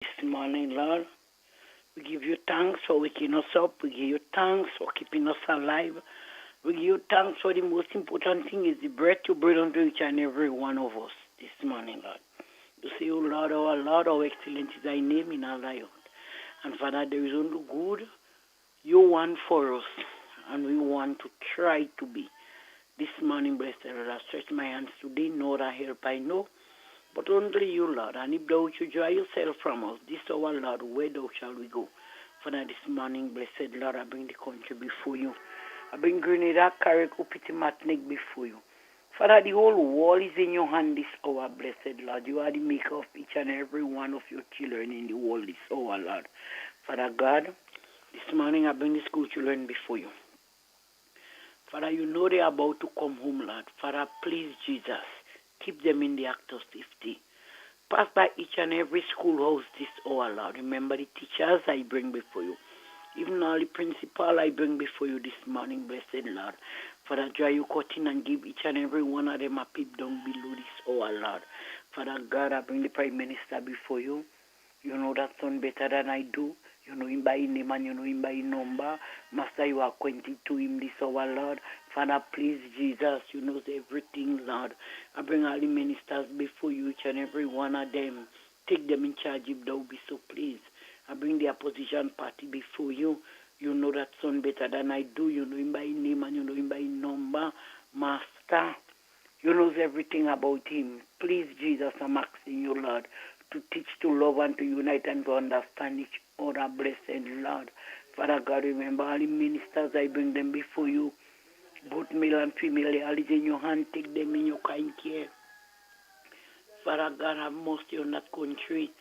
This morning, Lord, we give you thanks for waking us up. We give you thanks for keeping us alive. We give you thanks for the most important thing is the breath you breathe unto each and every one of us this morning, Lord. You say, oh Lord, how excellent is thy name in our life. And Father, there is only good you want for us, and we want to try to be. This morning, blessed Lord, I stretch my hands today, no other help I know, but only you, Lord. And if thou should draw yourself from us, this hour, Lord, where thou shall we go? Father, this morning, blessed Lord, I bring the country before you. I bring Grenada, Carrico, Pity, Matnik before you. Father, the whole world is in your hand this hour, blessed Lord. You are the maker of each and every one of your children in the world this hour, Lord. Father God, this morning I bring the school children before you. Father, you know they are about to come home, Lord. Father, please, Jesus, keep them in the act of safety. Pass by each and every schoolhouse this hour, Lord. Remember the teachers I bring before you. Even all the principal I bring before you this morning, blessed Lord. Father, dry you cut in and give each and every one of them a peep down below this hour, Lord. Father God, I bring the Prime Minister before you. You know that son better than I do. You know him by name and you know him by number. Master, you are acquainted to him this hour, Lord. Father, please, Jesus, you know everything, Lord. I bring all the ministers before you, each and every one of them. Take them in charge if thou be so pleased. I bring the opposition party before you. You know that son better than I do. You know him by name and you know him by number. Master, you know everything about him. Please, Jesus, I'm asking you, Lord, to teach, to love, and to unite and to understand each other, blessed Lord. Father God, remember all the ministers, I bring them before you. Both male and female, they all is in your hand. Take them in your kind care. Father God, have mercy on that country.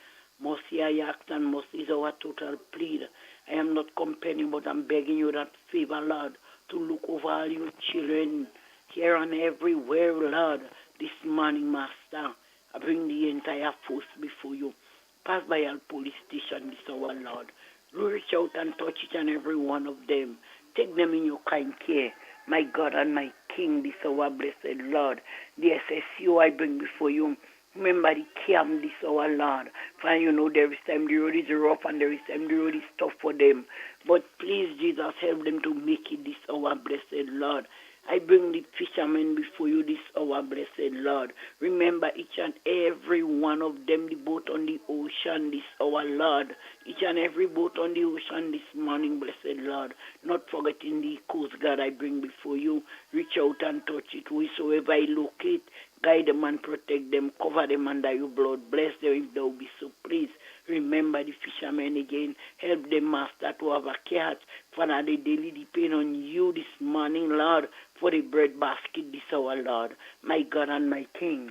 Mercy I ask and mercy is our total plead. I am not complaining, but I'm begging you that favor, Lord, to look over all your children here and everywhere, Lord. This morning, Master, I bring the entire force before you. Pass by our police station this hour, Lord. Reach out and touch each and every one of them. Take them in your kind care. My God and my King, this hour, blessed Lord. The SSU I bring before you. Remember the camp this hour, Lord. For you know there is time the road is rough and there is time the road is tough for them. But please, Jesus, help them to make it this hour, blessed Lord. I bring the fishermen before you this hour, blessed Lord. Remember each and every one of them, the boat on the ocean this hour, Lord. Each and every boat on the ocean this morning, blessed Lord. Not forgetting the Coast Guard I bring before you. Reach out and touch it wheresoever I locate. Guide them and protect them. Cover them under your blood. Bless them if thou be so pleased. Remember the fishermen again. Help them, Master, to have a catch. Father, they daily depend on you this morning, Lord, for the bread basket this hour, Lord. My God and my King.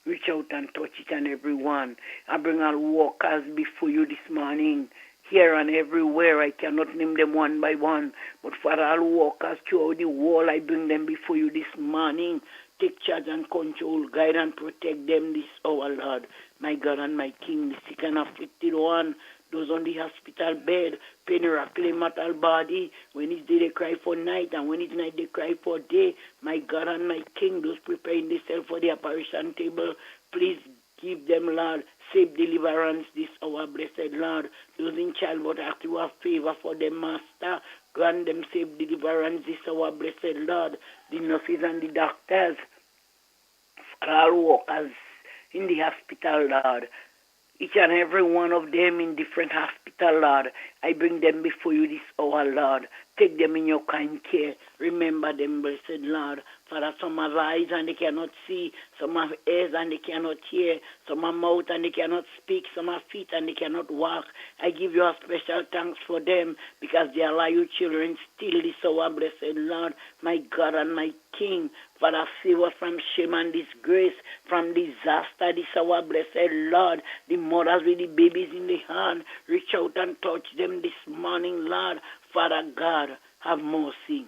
Reach out and touch each and every one. I bring all walkers before you this morning. Here and everywhere, I cannot name them one by one. But for all walkers throughout the world, I bring them before you this morning. Take charge and control, guide and protect them this hour, Lord. My God and my King, the sick and afflicted one, those on the hospital bed, pain rackling mortal body. When it's day, they cry for night, and when it's night, they cry for day. My God and my King, those preparing themselves for the apparition table, please give them, Lord, safe deliverance this hour, blessed Lord. Those in childbirth, ask you have favor for them, Master. Grant them safe deliverance this hour, blessed Lord. The nurses and the doctors, for all workers in the hospital, Lord. Each and every one of them in different hospital, Lord. I bring them before you this hour, Lord. Take them in your kind care. Remember them, blessed Lord. Father, some have eyes and they cannot see. Some have ears and they cannot hear. Some have mouth and they cannot speak. Some have feet and they cannot walk. I give you a special thanks for them because they allow your children still this hour, blessed Lord. My God and my King. Father, save us from shame and disgrace, from disaster this hour, blessed Lord. The mothers with the babies in the hand, reach out and touch them this morning, Lord. Father God, have mercy.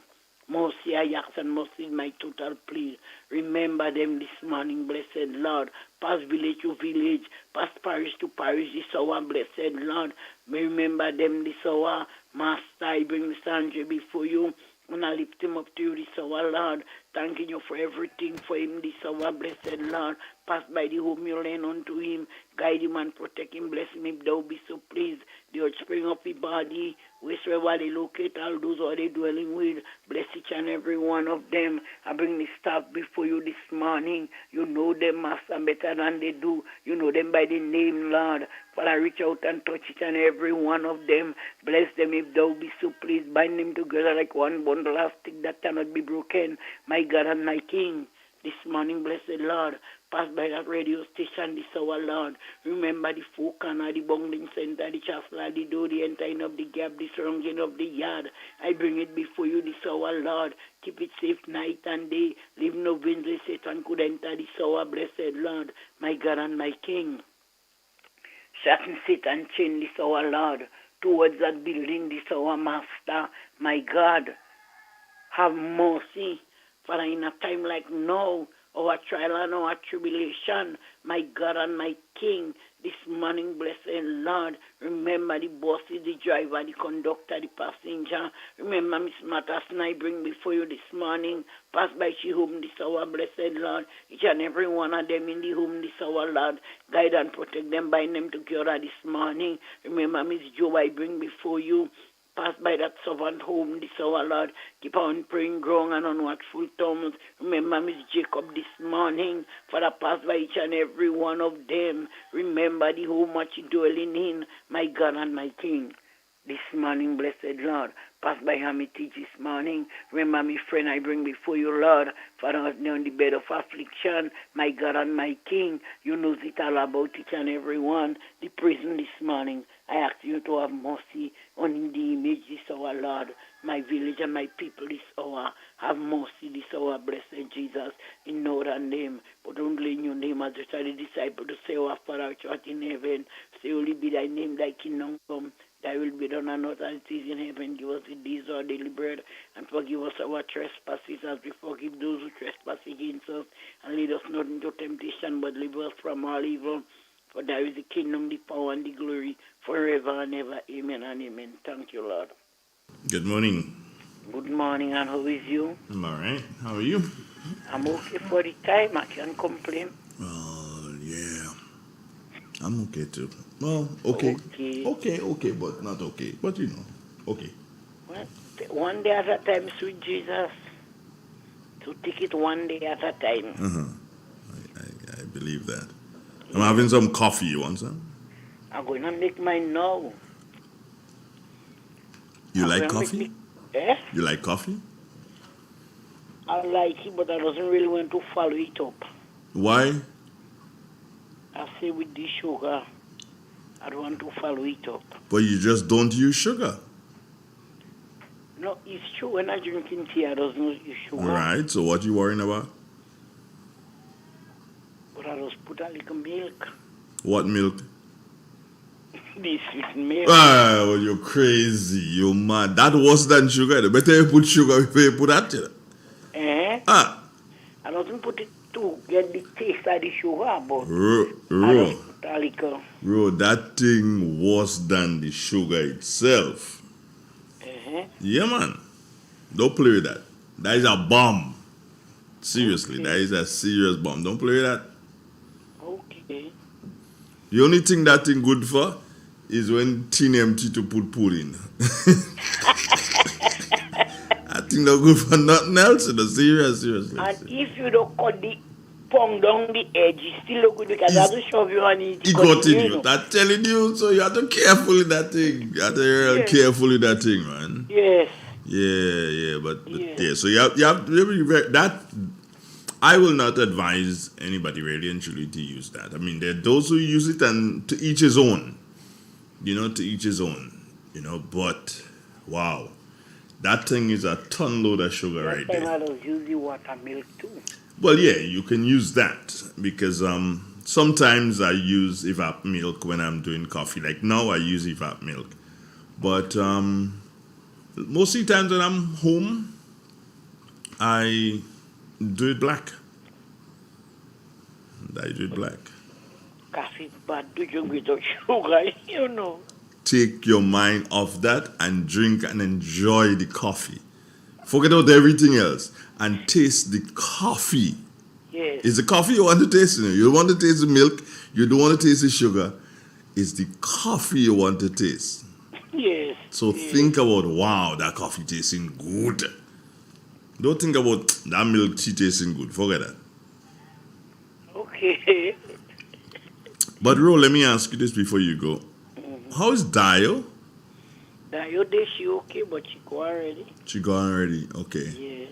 Mercy, I ask, and mercy is my total plea. Remember them this morning, blessed Lord. Pass village to village, pass parish to parish this hour, blessed Lord. Remember them this hour. Master, I bring Mr. Andre before you. And I lift him up to you this hour, Lord. Thanking you for everything for him this hour, blessed Lord. Pass by the home you lend unto him. Guide him and protect him. Bless him if thou be so pleased. The earth spring up his body. Wherever they locate, all those who are they dwelling with. Bless each and every one of them. I bring the staff before you this morning. You know them, Master, better than they do. You know them by the name, Lord. Father, I reach out and touch each and every one of them. Bless them if thou be so pleased. Bind them together like one bundle of stick that cannot be broken. My God and my King, this morning, blessed Lord, pass by that radio station this hour, Lord. Remember the folk and the bungling center, the chapel, the door, the entering of the gap, the surrounding of the yard. I bring it before you this hour, Lord. Keep it safe night and day. Leave no winds, Satan could enter this hour, blessed Lord, my God and my King. Satan sit and chain this hour, Lord, towards that building this hour, Master, my God. Have mercy, Father, in a time like now, our trial and our tribulation, my God and my King, this morning, blessed Lord, remember the bosses, the driver, the conductor, the passenger. Remember Miss Matters, and I bring before you this morning. Pass by she home this hour, blessed Lord. Each and every one of them in the home this hour, Lord. Guide and protect them, bind them together this morning. Remember Miss Joe, I bring before you. Pass by that servant home this hour, Lord. Keep on praying ground and unwatchful tongues. Remember Miss Jacob this morning. Father, pass by each and every one of them. Remember the home what you dwelling in, my God and my King. This morning, blessed Lord, pass by Hermitage this morning. Remember me, friend, I bring before you, Lord. Father, on the bed of affliction, my God and my King. You know it all about each and every one. The prison this morning, I ask you to have mercy on the image this hour, Lord. My village and my people this hour. Have mercy this hour, blessed Jesus, in no other name, but only in your name, as you tell the disciple to say, our Father which art in heaven, say, only be thy name, thy kingdom come. Thy will be done on earth as it is in heaven. Give us this our daily bread, and forgive us our trespasses as we forgive those who trespass against us. And lead us not into temptation, but deliver us from all evil. For there is the kingdom, the power, and the glory, forever and ever. Amen and amen. Thank you, Lord. Good morning. Good morning, and how is you? I'm all right. How are you? I'm okay for the time. I can't complain. Oh, yeah. I'm okay too. Well, okay. Okay, but not okay. But you know, okay. Well, one day at a time, sweet Jesus. To take it one day at a time. I believe that. I'm Yeah. having some coffee. You want some? I'm going to make mine now. You I'm like going to make coffee? me. Eh? You like coffee? I like it, but I doesn't really want to follow it up. Why? I say with the sugar, I don't want to follow it up. But you just don't use sugar. No, it's true. When I drinking tea, I don't use sugar. Right. So what you worrying about? But I just put a little milk. What milk? This is milk. Ah, well, you're crazy. You're mad. That worse than sugar. The better you put sugar before you put that. Eh? Ah. I don't put it to get the taste of the sugar, but I Bro, just put a little. bro, that thing worse than the sugar itself. Uh-huh. Yeah, man. Don't play with that. That is a bomb. Seriously, Okay. that is a serious bomb. Don't play with that. Okay. The only thing that thing good for is when tin empty to put pudding. I think not good for nothing else. No, seriously. And if you don't cut the pong down the edge, it's still look good because I have to shove you on it. He continue. I'm telling you, so you have to careful in that thing. You have to be real careful in that thing, man. Yes. Yeah, but yeah. So you have to be very, that. I will not advise anybody really and truly to use that. I mean, there are those who use it, and to each his own. You know, to each his own. You know, but wow, that thing is a ton load of sugar right there. I don't use the water milk too. Well, yeah, you can use that because sometimes I use evap milk when I'm doing coffee. Like now, I use evap milk, but most of the times when I'm home, I do it black. I do it black. Coffee is bad to drink without sugar, you know. Take your mind off that and drink and enjoy the coffee. Forget about everything else and taste the coffee. Yes. It's the coffee you want to taste. You don't want to taste the milk. You don't want to taste the sugar. It's the coffee you want to taste. Yes. So think about, wow, that coffee tasting good. Don't think about that milk tea tasting good. Forget that. Okay. But Ro, let me ask you this before you go. How is Dio? Dio day she okay, but she go already. She gone already. Okay. Yeah.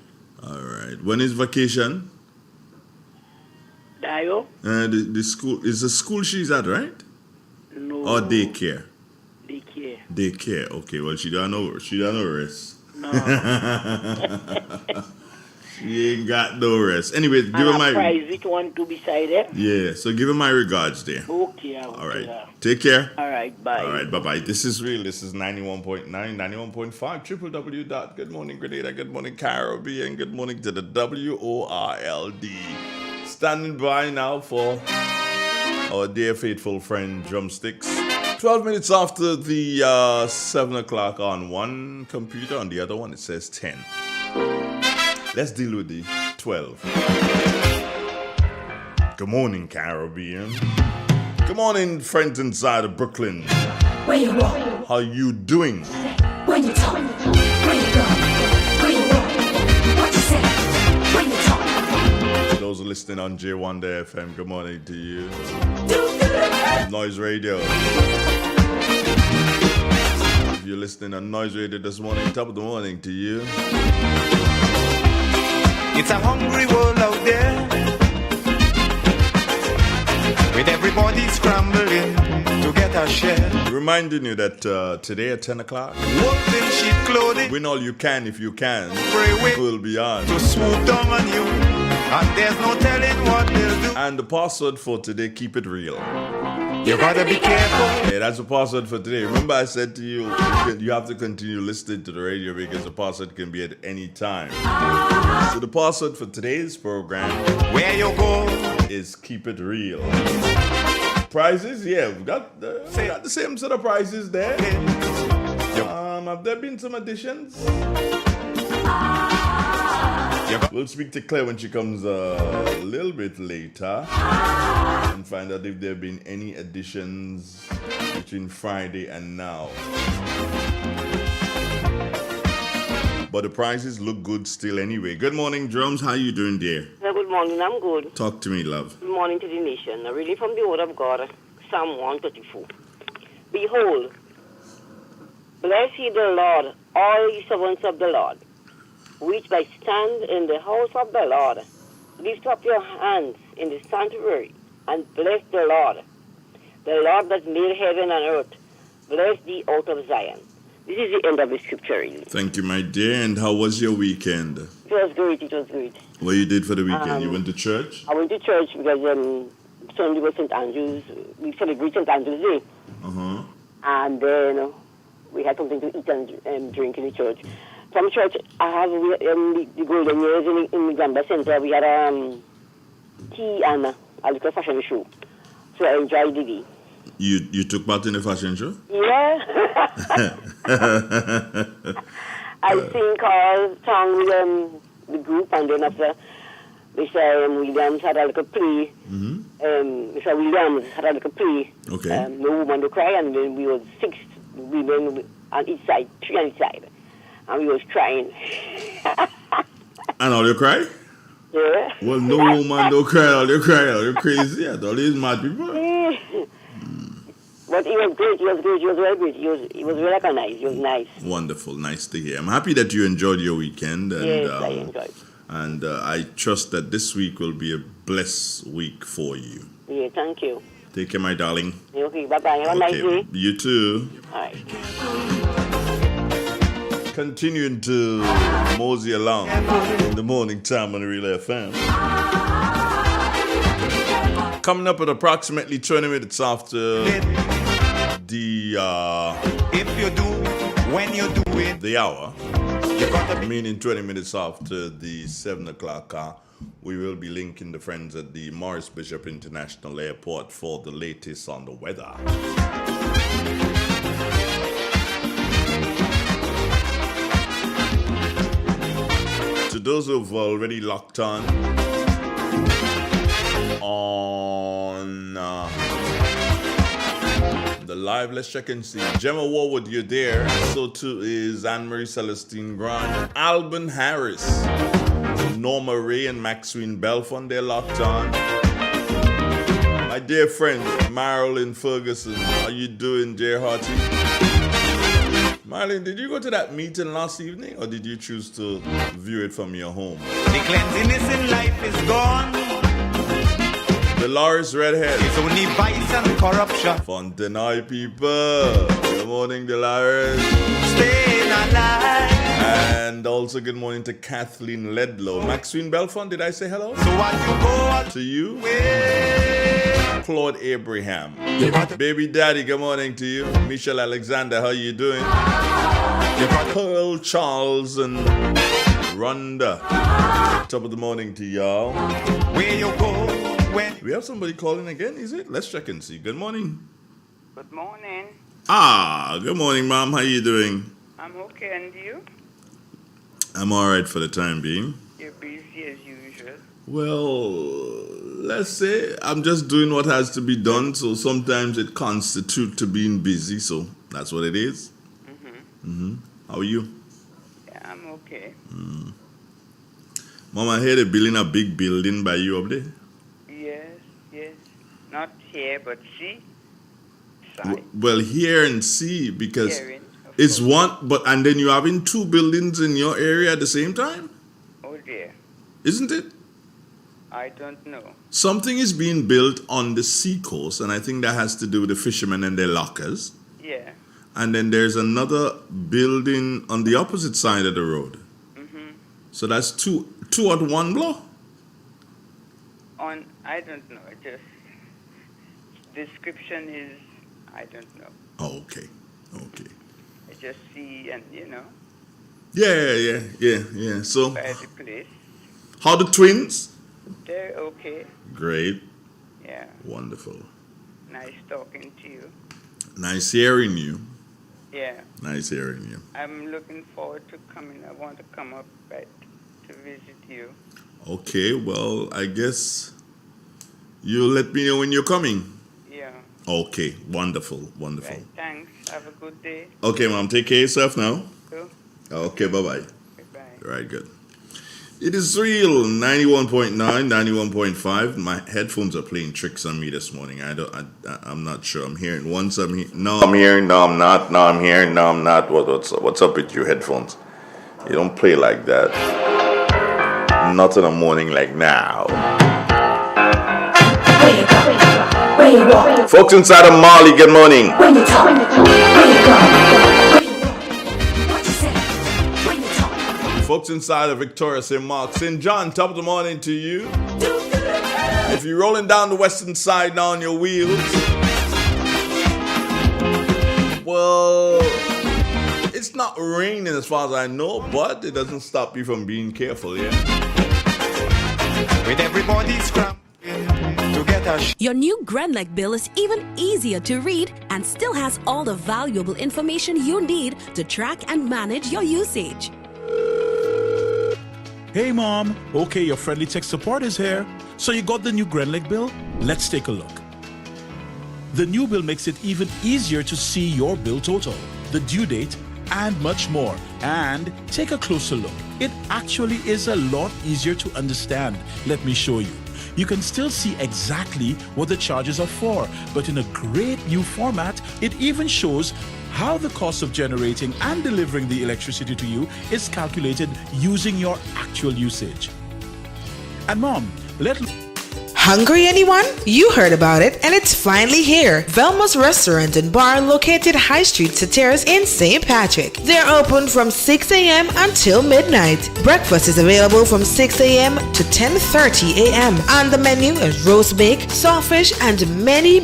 All right. When is vacation? Dio? The school is the school she's at, right? No. Or daycare? Daycare. Daycare. Okay. Well, she don't know. She don't know rest. No. She ain't got no rest. Anyway, give And her a my private one to beside it. yeah. So give her my regards there. Okay. All right. Take care. All right. Bye. All right, bye-bye. This is real. This is 91.9, 91.5, www.goodmorninggrenada, Good Morning Caribbean, good morning to the WORLD. Standing by now for our dear faithful friend Drumsticks. 12 minutes after the 7 o'clock on one computer, on the other one it says 10. Let's deal with the 12. Good morning, Caribbean. Good morning, friends inside of Brooklyn. Where you walk, How you doing? when you talk, where you go, where you walk, what you say, when you talk. Those are listening on J1 FM, good morning to you. Do Noise Radio. If you're listening on Noise Radio this morning, top of the morning to you. It's a hungry world out there, with everybody scrambling to get a share. Reminding you that today at 10 o'clock, Wolves in sheep clothing, win all you can if you can. pray with Will be on. to swoop down on you, and there's no telling what they'll do. And the password for today, keep it real. You gotta be careful. Hey, that's the password for today. Remember I said to you, you have to continue listening to the radio because the password can be at any time. So the password for today's program Where you go, is keep it real. Prizes, yeah, we got the same set of prizes there. Have there been some additions? We'll speak to Claire when she comes a little bit later and find out if there have been any additions between Friday and now. But the prizes look good still anyway. Good morning, Drums. How you doing, dear? Good morning, I'm good. Talk to me, love. Good morning to the nation. I reading from the word of God, Psalm 134. Behold, bless ye the Lord, all ye servants of the Lord, which by stand in the house of the Lord. Lift up your hands in the sanctuary, and bless the Lord that made heaven and earth. Bless thee out of Zion. This is the end of the scripture reading. Thank you, my dear. And how was your weekend? It was great. What you did for the weekend? You went to church? I went to church because Sunday was St. Andrew's. We celebrate St. Andrew's Day. Uh-huh. And then we had something to eat and drink in the church. From church, I have the golden years in the Gamba Center. We had tea and a little fashion show. So I enjoyed the day. You took part in the fashion show? Yeah. I sing called song with the group, and then after Mr. Williams had a little play. Mr. Williams had a little play. Okay. No Woman to Cry, and then we was 6 women on each side, 3 on each side. And we was crying. And all you cry? Yeah. Well, no woman don't cry, all you cry, all you crazy, all these mad people. But it was great, he was very great. He was very organized, he was nice. Wonderful, nice to hear. I'm happy that you enjoyed your weekend. And, Yes, I enjoyed. And I trust that this week will be a blessed week for you. Yeah, thank you. Take care, my darling. Okay, bye-bye. Have a nice day. You too. All right. Continuing to mosey along in the morning time on the Real FM. Coming up at approximately 20 minutes after the if you do, when you do it, the hour, you gotta be. meaning 20 minutes after the 7 o'clock hour, we will be linking the friends at the Morris Bishop International Airport for the latest on the weather. those who've already locked on the live, let's check and see. Gemma Warwood, you're there. So too is Anne-Marie Celestine Grant, Alban Harris, Norma Ray and Maxine Belfont, they're locked on. My dear friend, Marilyn Ferguson, how you doing, dear Hearty? Marilyn, did you go to that meeting last evening or did you choose to view it from your home? The cleanliness in life is gone. Dolores Redhead. It's only vice and corruption. Fontenay people. Good morning, Dolores. Staying alive. And also good morning to Kathleen Ledlow. Maxine Belfont, did I say hello? So what you go To you. away. Claude Abraham. Baby Daddy, good morning to you. Michelle Alexander, how you doing? Pearl Charles and Rhonda. Top of the morning to y'all. Where you go when We have somebody calling again, is it? Let's check and see. Good morning. Good morning. Good morning, Mom. How you doing? I'm okay, and you? I'm all right for the time being. You're busy as usual. Well, let's say I'm just doing what has to be done, so sometimes it constitutes to being busy, so that's what it is. How are you? Yeah, I'm okay. Mom, I heard they're building a big building by you up there. Yes. Not here, but see? Side. Well, here and see, because Hearing, of it's course. one, but and then you're having two buildings in your area at the same time, Oh dear. isn't it? I don't know. Something is being built on the seacoast, and I think that has to do with the fishermen and their lockers. Yeah. And then there's another building on the opposite side of the road. So that's two at one block. I don't know. Just description is, I don't know. Oh, okay. I just see and, Yeah. So, by the place. how the twins? They're okay. Great. Yeah. Wonderful. Nice talking to you. Nice hearing you. Yeah. Nice hearing you. I'm looking forward to coming. I want to come up right to visit you. Okay, well, I guess you'll let me know when you're coming. Yeah. Okay, wonderful. Right. Thanks. Have a good day. Okay, Mom, take care of yourself now. Cool. Okay, bye-bye. Goodbye. Right, good. It is real, 91.9, 91.5. My headphones are playing tricks on me this morning. I'm not sure. I'm hearing once I'm here. No, I'm hearing. No, I'm not. No, I'm hearing. No, I'm not. What's up with your headphones? You don't play like that. Not in the morning like now. Where you go? Where you walk? Folks inside of Mali, good morning. When you talk, where you go? What you say? When you talk, Folks inside of Victoria, St. Mark, St. John, top of the morning to you. If you're rolling down the western side now on your wheels, well, it's not raining as far as I know, but it doesn't stop you from being careful, yeah? with everybody scrambling to get a Your new Grenlec bill is even easier to read and still has all the valuable information you need to track and manage your usage. Hey mom, okay, your friendly tech support is here. So you got the new Grenlec bill? Let's take a look. The new bill makes it even easier to see your bill total, the due date, and much more. And take a closer look. It actually is a lot easier to understand. Let me show you. You can still see exactly what the charges are for, but in a great new format, it even shows how the cost of generating and delivering the electricity to you is calculated using your actual usage. And mom, Hungry, anyone? You heard about it, and it's finally here. Velma's Restaurant and Bar, located High Street Terrace in St. Patrick. They're open from 6 a.m. until midnight. Breakfast is available from 6 a.m. to 10:30 a.m. On the menu is roast bake, sawfish, and many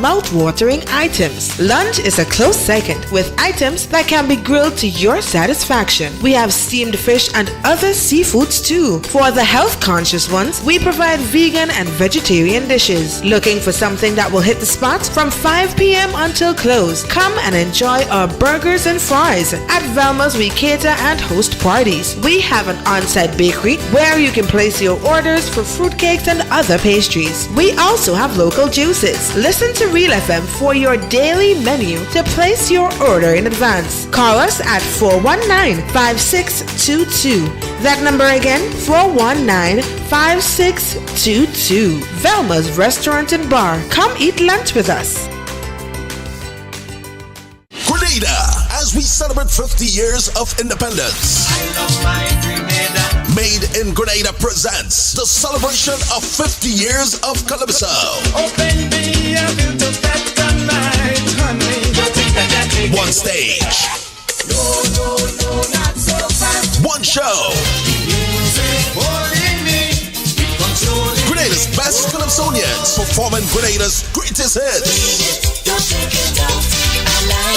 mouth-watering items. Lunch is a close second, with items that can be grilled to your satisfaction. We have steamed fish and other seafoods too. For the health-conscious ones, we provide vegan and vegetarian dishes. Looking for something that will hit the spot? From 5 p.m. until close, come and enjoy our burgers and fries. At Velma's, we cater and host parties. We have an on-site bakery where you can place your orders for fruitcakes and other pastries. We also have local juices. Listen to Real FM for your daily menu to place your order in advance. Call us at 419-5622. That number again, 419-5622. Velma's Restaurant and Bar. Come eat lunch with us. Grenada, as we celebrate 50 years of independence. I love my Grenada. Made in Grenada presents the celebration of 50 years of Calypso. Open me a view to that tonight, honey. One stage. No, not so fast. One show. Music holding me, controlling. Grenada's best Calypsonians performing Grenada's greatest hits. Don't take it out.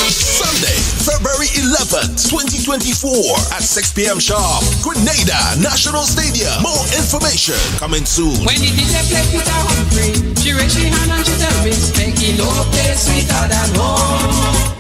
Sunday, February 11th, 2024 at 6 p.m. sharp. Grenada National Stadium. More information coming soon. When the DJ play Peter Humphrey, she raise her hand and she tell me, making no place sweeter than home.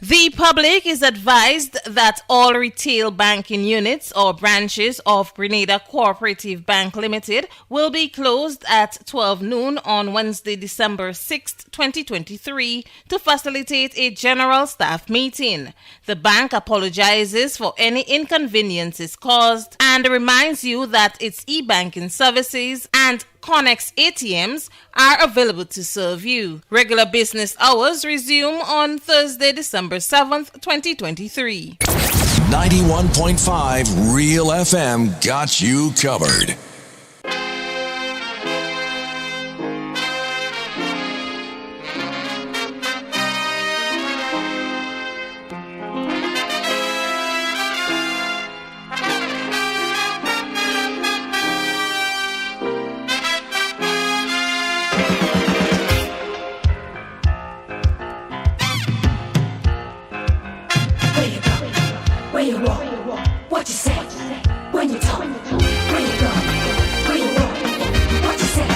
The public is advised that all retail banking units or branches of Grenada Cooperative Bank Limited will be closed at 12 noon on Wednesday, December 6th, 2023 to facilitate a general staff meeting. The bank apologizes for any inconveniences caused and reminds you that its e-banking services and Connex ATMs are available to serve you. Regular business hours resume on Thursday, December 7th, 2023. 91.5 Real FM got you covered. Where you walk, what you say, when you talk, where you go, where you walk, what you say,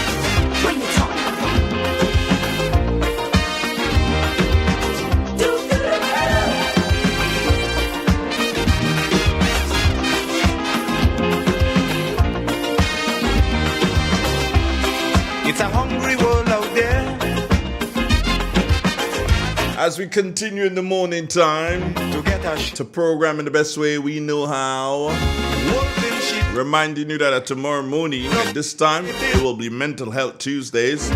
when you talk. It's a hungry world out there. As we continue in the morning time to program in the best way we know how, reminding you that at tomorrow morning at this time it will be Mental Health Tuesdays.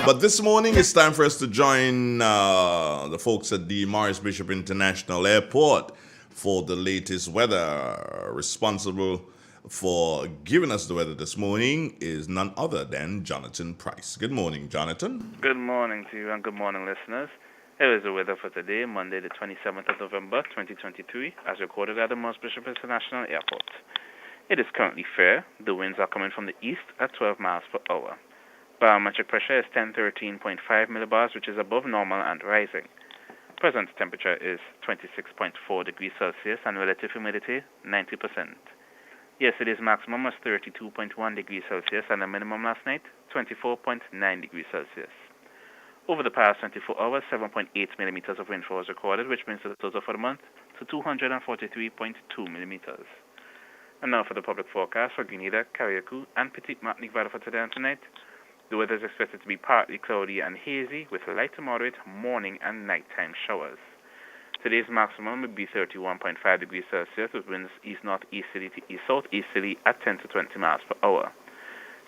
But this morning it's time for us to join the folks at the Morris Bishop International Airport for the latest weather. Responsible for giving us the weather this morning is none other than Jonathan Price. Good morning, Jonathan. Good morning to you and good morning, listeners. Here is the weather for today, Monday the 27th of November, 2023, as recorded at the Morris Bishop International Airport. It is currently fair. The winds are coming from the east at 12 miles per hour. Barometric pressure is 1013.5 millibars, which is above normal and rising. Present temperature is 26.4 degrees Celsius and relative humidity 90%. Yesterday's maximum was 32.1 degrees Celsius and the minimum last night 24.9 degrees Celsius. Over the past 24 hours, 7.8 millimeters of rainfall was recorded, which brings the total for the month to 243.2 millimeters. And now for the public forecast for Grenada, Carriacou, and Petite Martinique Valley for today and tonight. The weather is expected to be partly cloudy and hazy with light to moderate morning and nighttime showers. Today's maximum will be 31.5 degrees Celsius with winds east-northeasterly to east-southeasterly at 10 to 20 miles per hour.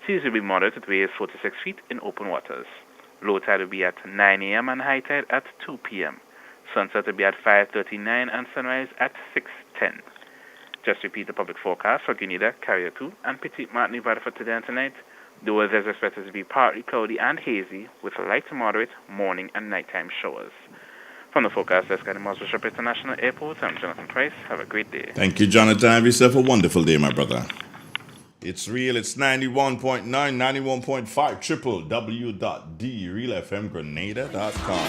Seas will be moderate with waves 4 to 6 feet in open waters. Low tide will be at 9 a.m. and high tide at 2 p.m. Sunset will be at 5:39 and sunrise at 6:10. Just repeat the public forecast for Grenada, Carriacou, and Petite Martinique Valley for today and tonight. The weather is expected to be partly cloudy and hazy with light to moderate morning and nighttime showers. From the forecast desk at the Morris Bishop International Airport, I'm Jonathan Price. Have a great day. Thank you, Jonathan. Have yourself a wonderful day, my brother. It's real. It's 91.9, 91.5, www.drealfmgrenada.com.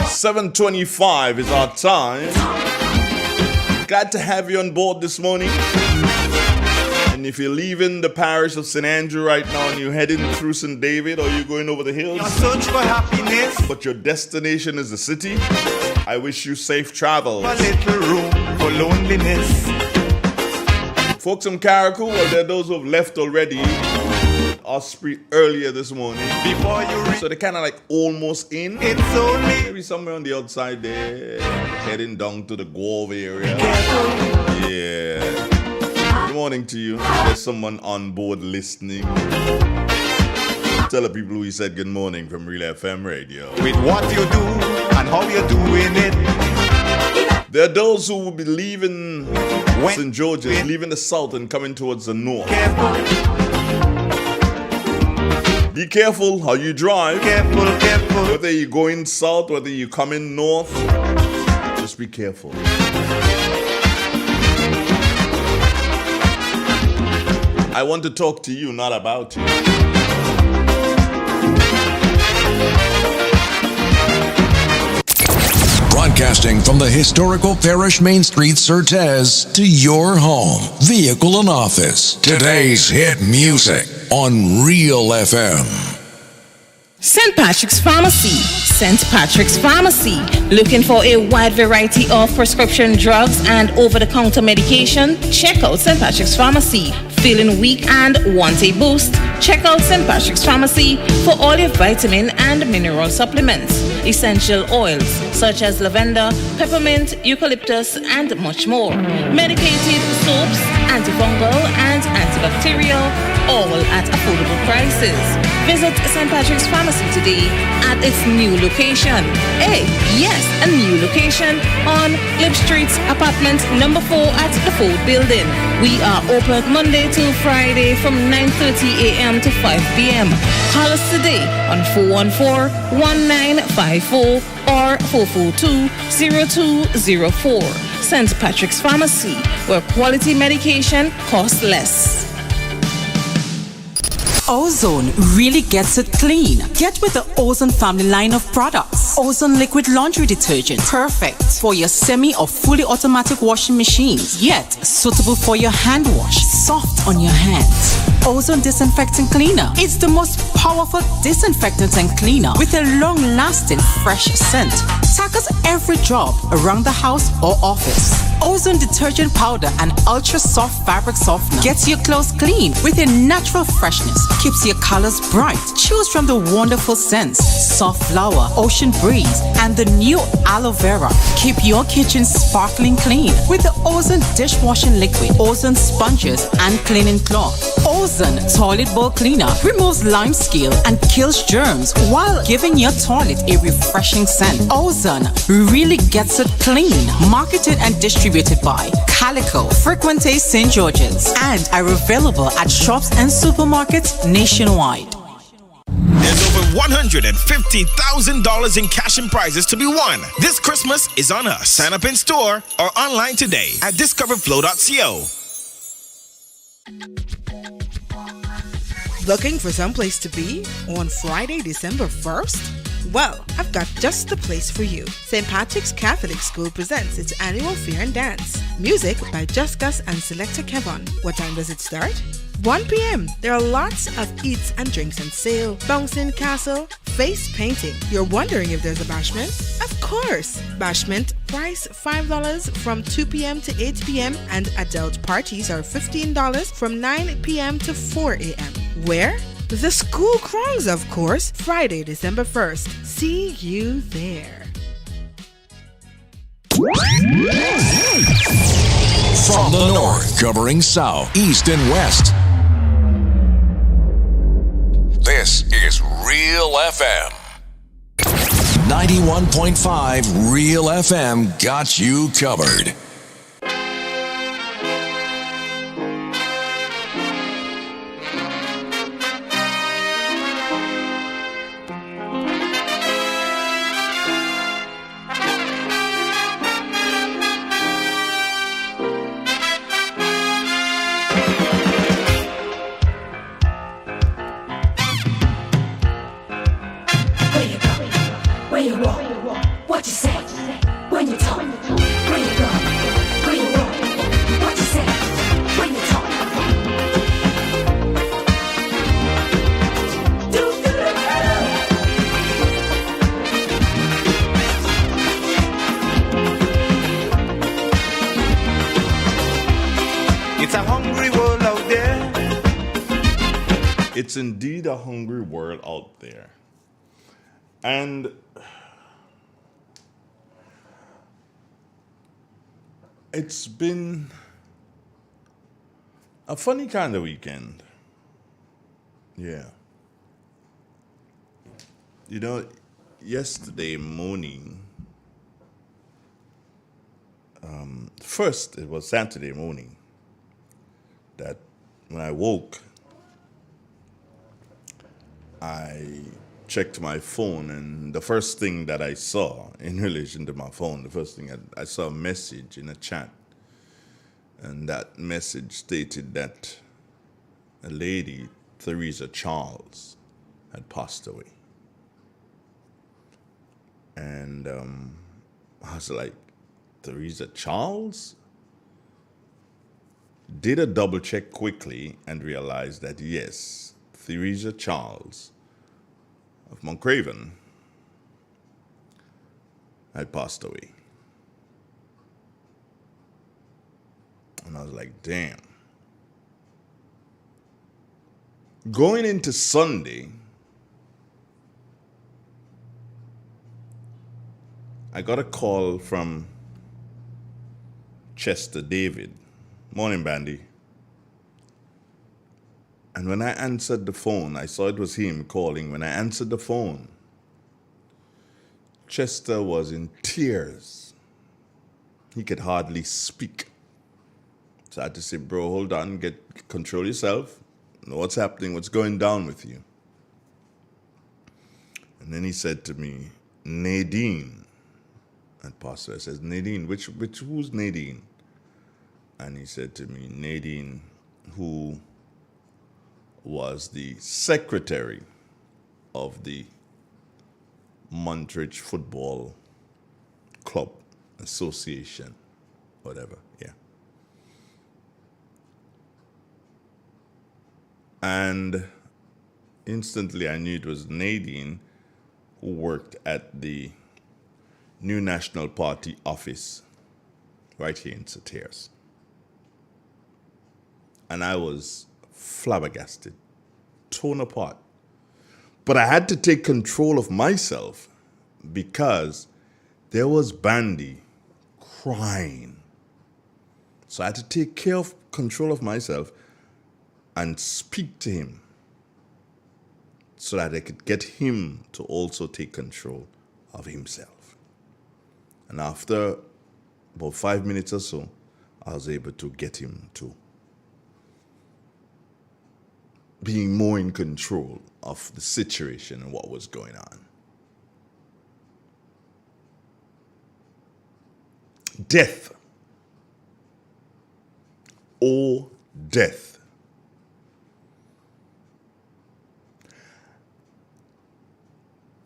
7:25 is our time. Glad to have you on board this morning. And if you're leaving the parish of St. Andrew right now and you're heading through St. David or you're going over the hills, Your search for happiness, but your destination is the city, I wish you safe travels. a little room for loneliness. Folks from Carriacou, well, there are those who have left already. Osprey earlier this morning. Before you reach, So they're kind of like almost in. it's only Maybe somewhere on the outside there, heading down to the Grove area. Yeah. Good morning to you. There's someone on board listening. Tell the people we said good morning from Real FM Radio. with what you do and how you're doing it. There are those who will be leaving St. George's, leaving the south and coming towards the north. Be careful how you drive. Careful, careful. Whether you're going south, whether you're coming north, just be careful. I want to talk to you, not about you. Broadcasting from the historical Parish Main Street, Surtees, to your home, vehicle, and office. Today's hit music on Real FM. St. Patrick's Pharmacy. St. Patrick's Pharmacy. Looking for a wide variety of prescription drugs and over-the-counter medication? Check out St. Patrick's Pharmacy. Feeling weak and want a boost? Check out St. Patrick's Pharmacy for all your vitamin and mineral supplements. Essential oils such as lavender, peppermint, eucalyptus, and much more. Medicated soaps, antifungal and antibacterial, all at affordable prices. Visit St. Patrick's Pharmacy today at its new location. Yes, a new location on Lip Street, apartment number 4 at the Ford Building. We are open Monday to Friday from 9:30 a.m. to 5 p.m. Call us today on 414-1954 or 442-0204. St. Patrick's Pharmacy, where quality medication costs less. Ozone really gets it clean. Get with the Ozone family line of products. Ozone liquid laundry detergent, perfect for your semi or fully automatic washing machines, yet suitable for your hand wash, soft on your hands. Ozone disinfecting cleaner. It's the most powerful disinfectant and cleaner with a long-lasting fresh scent. Tackles every job around the house or office. Ozone detergent powder and ultra soft fabric softener gets your clothes clean with a natural freshness. Keeps your colors bright. Choose from the wonderful scents: soft flower, ocean breeze, and the new aloe vera. Keep your kitchen sparkling clean with the Ozone dishwashing liquid, Ozone sponges, and cleaning cloth. Ozone toilet bowl cleaner removes lime scale and kills germs while giving your toilet a refreshing scent. Ozone really gets it clean. Marketed and distributed by Calico, Frequente St. George's, and are available at shops and supermarkets nationwide. There's over $150,000 in cash and prizes to be won. This Christmas is on us. Sign up in store or online today at discoverflow.co. Looking for some place to be on Friday, December 1st? Well, I've got just the place for you. St. Patrick's Catholic School presents its annual Fair and Dance. Music by Just Gus and Selector Kevon. What time does it start? 1 p.m. There are lots of eats and drinks on sale. Bouncing castle, face painting. You're wondering if there's a bashment? Of course! Bashment price $5 from 2 p.m. to 8 p.m. and adult parties are $15 from 9 p.m. to 4 a.m. Where? The school grounds, of course. Friday, December 1st. See you there. From the north, covering south, east, and west. This is Real FM. 91.5 Real FM got you covered. Where you walk, what you say, when you talk, where you go, it's indeed a hungry world out there. And it's been a funny kind of weekend. Yeah. You know, yesterday morning, first it was Saturday morning, that when I woke, I checked my phone, and the first thing that I saw in relation to my phone, the first thing I saw a message in a chat, and that message stated that a lady, Theresa Charles, had passed away. And I was like, Theresa Charles? Did a double check quickly and realized that yes, Theresa Charles of Moncraven had passed away. And I was like, damn. Going into Sunday, I got a call from Chester David. Morning, Bandy. And when I answered the phone, I saw it was him calling. When I answered the phone, Chester was in tears. He could hardly speak. So I had to say, bro, hold on, control yourself. Know what's happening, what's going down with you. And then he said to me, Nadine. And Pastor says, Nadine, who's Nadine? And he said to me, Nadine, who was the secretary of the Montreal Football Club Association, whatever, yeah. And instantly I knew it was Nadine, who worked at the New National Party office right here in Sateras. And I was flabbergasted, torn apart. But I had to take control of myself because there was Bandy crying. So I had to take control of myself and speak to him so that I could get him to also take control of himself. And after about 5 minutes or so, I was able to get him to being more in control of the situation and what was going on. Death. Oh, death.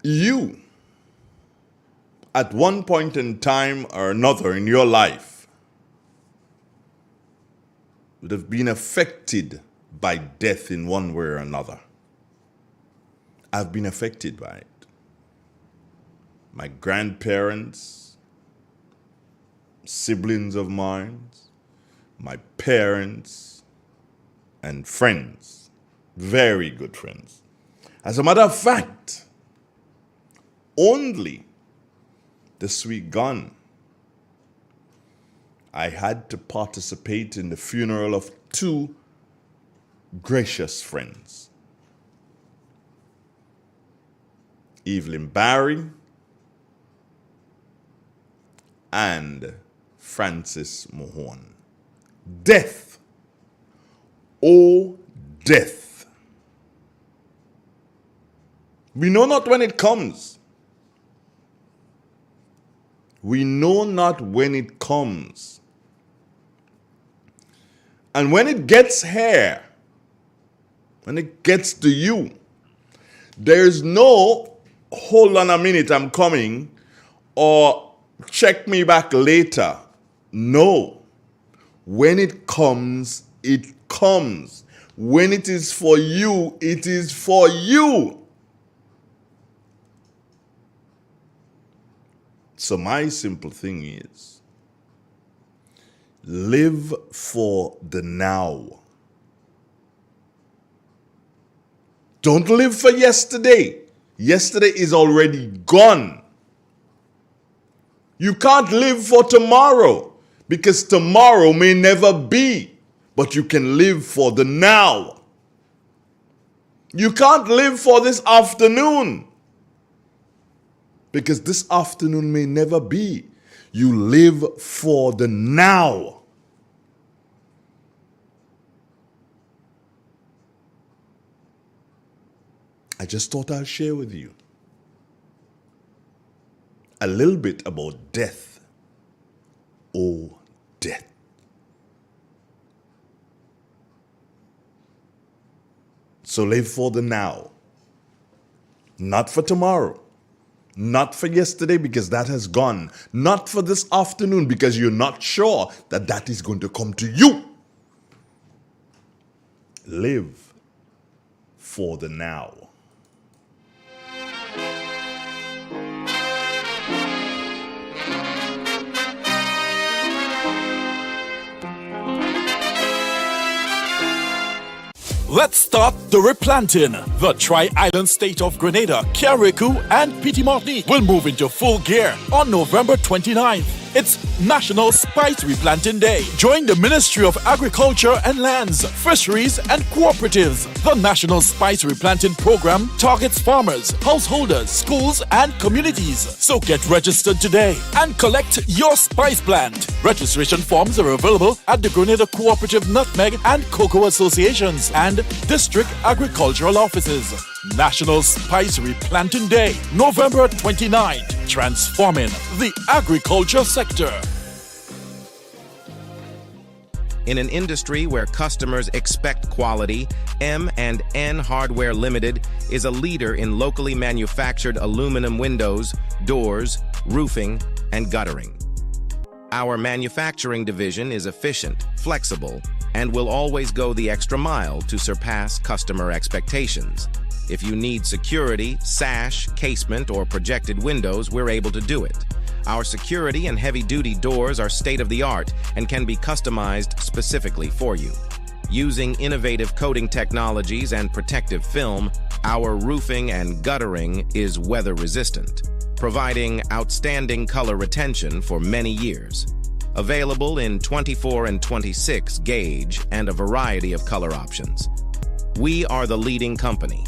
You, at one point in time or another in your life, would have been affected by death in one way or another. I've been affected by it. My grandparents, siblings of mine, my parents, and friends, very good friends. As a matter of fact, only this week gone, I had to participate in the funeral of two gracious friends. Evelyn Barry and Francis Mahone. Death. Oh, death. We know not when it comes. We know not when it comes. And when it gets here, when it gets to you, there's no, hold on a minute, I'm coming, or check me back later. No. When it comes, it comes. When it is for you, it is for you. So my simple thing is, live for the now. Don't live for yesterday. Yesterday is already gone. You can't live for tomorrow because tomorrow may never be, but you can live for the now. You can't live for this afternoon because this afternoon may never be. You live for the now. I just thought I'll share with you a little bit about death. Oh, death. So live for the now. Not for tomorrow. Not for yesterday because that has gone. Not for this afternoon because you're not sure that that is going to come to you. Live for the now. Let's start the replanting. The Tri-Island state of Grenada, Carriacou, and Petite Martinique will move into full gear on November 29th. It's National Spice Replanting Day. Join the Ministry of Agriculture and Lands, Fisheries and Cooperatives. The National Spice Replanting Program targets farmers, householders, schools and communities. So get registered today and collect your spice plant. Registration forms are available at the Grenada Cooperative Nutmeg and Cocoa Associations and District Agricultural Offices. National Spice Replanting Day, November 29th, transforming the agriculture sector. In an industry where customers expect quality, M&N Hardware Limited is a leader in locally manufactured aluminum windows, doors, roofing, and guttering. Our manufacturing division is efficient, flexible, and will always go the extra mile to surpass customer expectations. If you need security, sash, casement, or projected windows, we're able to do it. Our security and heavy-duty doors are state-of-the-art and can be customized specifically for you. Using innovative coating technologies and protective film, our roofing and guttering is weather-resistant, providing outstanding color retention for many years. Available in 24 and 26 gauge and a variety of color options. We are the leading company,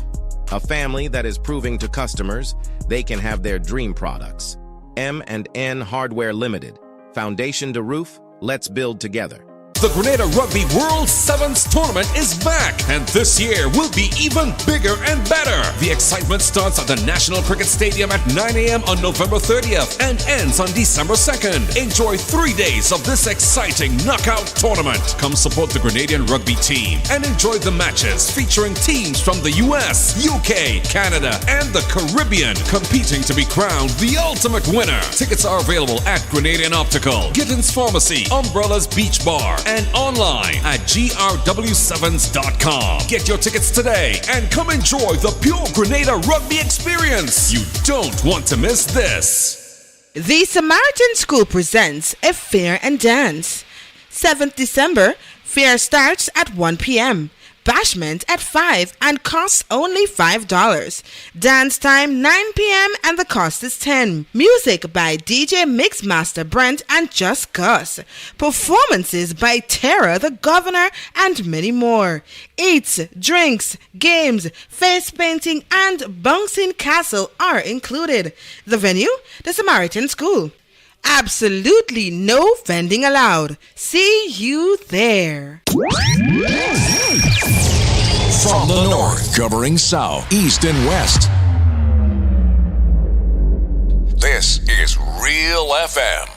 a family that is proving to customers they can have their dream products. M&N Hardware Limited. Foundation to roof, let's build together. The Grenada Rugby World Sevens Tournament is back, and this year will be even bigger and better. The excitement starts at the National Cricket Stadium at 9 a.m. on November 30th and ends on December 2nd. Enjoy 3 days of this exciting knockout tournament. Come support the Grenadian rugby team and enjoy the matches featuring teams from the US, UK, Canada, and the Caribbean competing to be crowned the ultimate winner. Tickets are available at Grenadian Optical, Gittins Pharmacy, Umbrellas Beach Bar, and online at grw7s.com. Get your tickets today and come enjoy the pure Grenada rugby experience. You don't want to miss this. The Samaritan School presents a fair and dance. 7th December, fair starts at 1 p.m. Bashment at 5 and costs only $5. Dance time 9 p.m. and the cost is $10. Music by DJ Mixmaster Brent and Just Gus. Performances by Tara the Governor and many more. Eats, drinks, games, face painting and bouncing castle are included. The venue, the Samaritan School. Absolutely no vending allowed. See you there. From the north, covering south, east, and west. This is Real FM.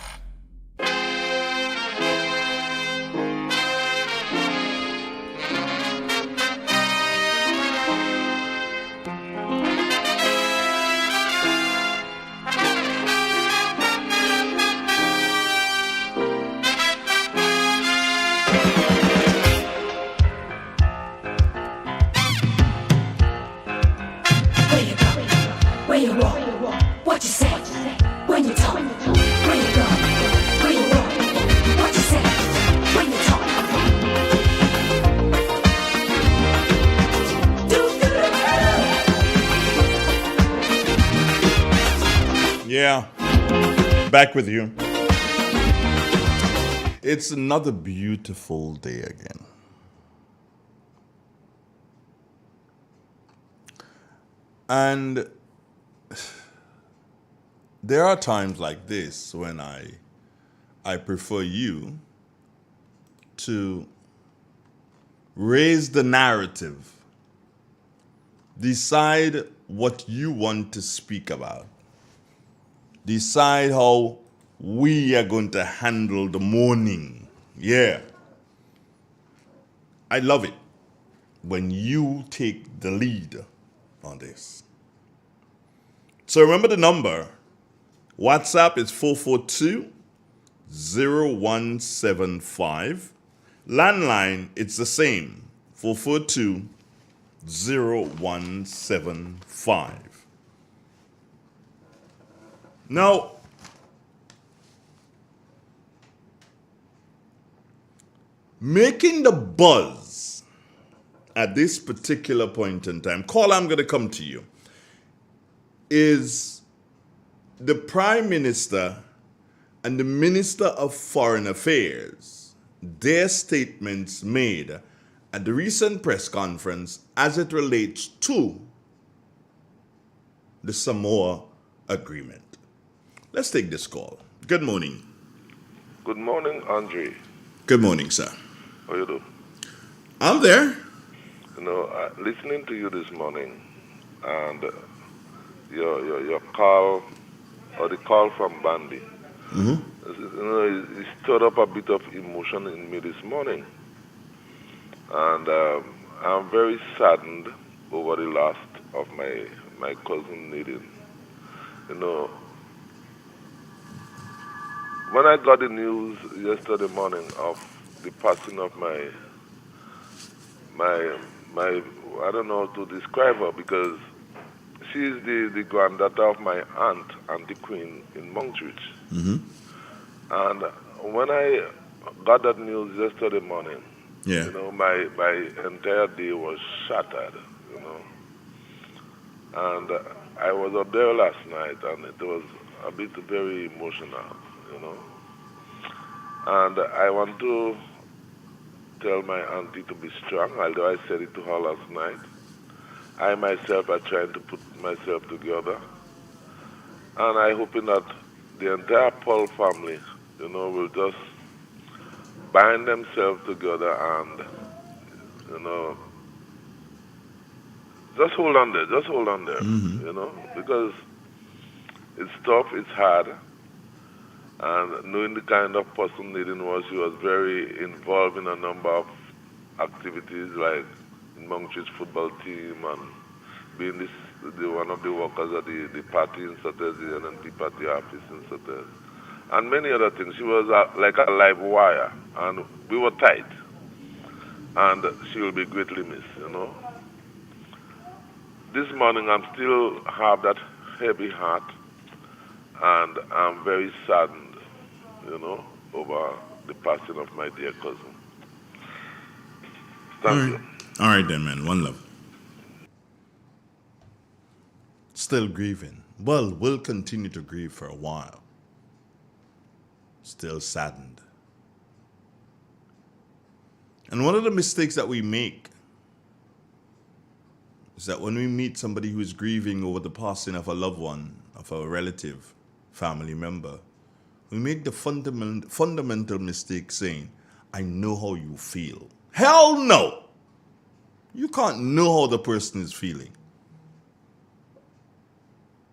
Where you walk, what you say, when you talk, where you go. Yeah, back with you. It's another beautiful day again. And there are times like this when I prefer you to raise the narrative, decide what you want to speak about, decide how we are going to handle the morning. Yeah. I love it when you take the lead on this. So remember the number. WhatsApp is 442-0175. Landline, it's the same. 442-0175. Now, making the buzz at this particular point in time, call, I'm going to come to you, is the Prime Minister and the Minister of Foreign Affairs, their statements made at the recent press conference as it relates to the Samoa Agreement. Let's take this call. Good morning. Good morning, Andre. Good morning, sir. How you do? I'm there. You know, listening to you this morning, and your call, or the call from Bandy, you know, it stirred up a bit of emotion in me this morning. And I'm very saddened over the loss of my cousin Nadine. You know, when I got the news yesterday morning of the passing of my I don't know how to describe her, because she is the granddaughter of my aunt, Auntie Queen in Monkridge. And when I got that news yesterday morning, you know, my entire day was shattered, you know. And I was up there last night, and it was a bit very emotional, you know. And I want to tell my auntie to be strong, although I said it to her last night. I myself are trying to put myself together. And I hoping that the entire Paul family, you know, will just bind themselves together and, you know, just hold on there, you know, because it's tough, it's hard. And knowing the kind of person Nadine was, she was very involved in a number of activities, like in Monkridge football team, and being one of the workers at the party in Soters, the NNP party office in Soters, and many other things. She was like a live wire, and we were tight. And she will be greatly missed, you know. This morning, I'm still have that heavy heart, and I'm very saddened, you know, over the passing of my dear cousin. Thank you. All right then, man. One love. Still grieving. Well, we'll continue to grieve for a while. Still saddened. And one of the mistakes that we make is that when we meet somebody who is grieving over the passing of a loved one, of a relative, family member, we make the fundamental mistake saying, I know how you feel. Hell no! You can't know how the person is feeling.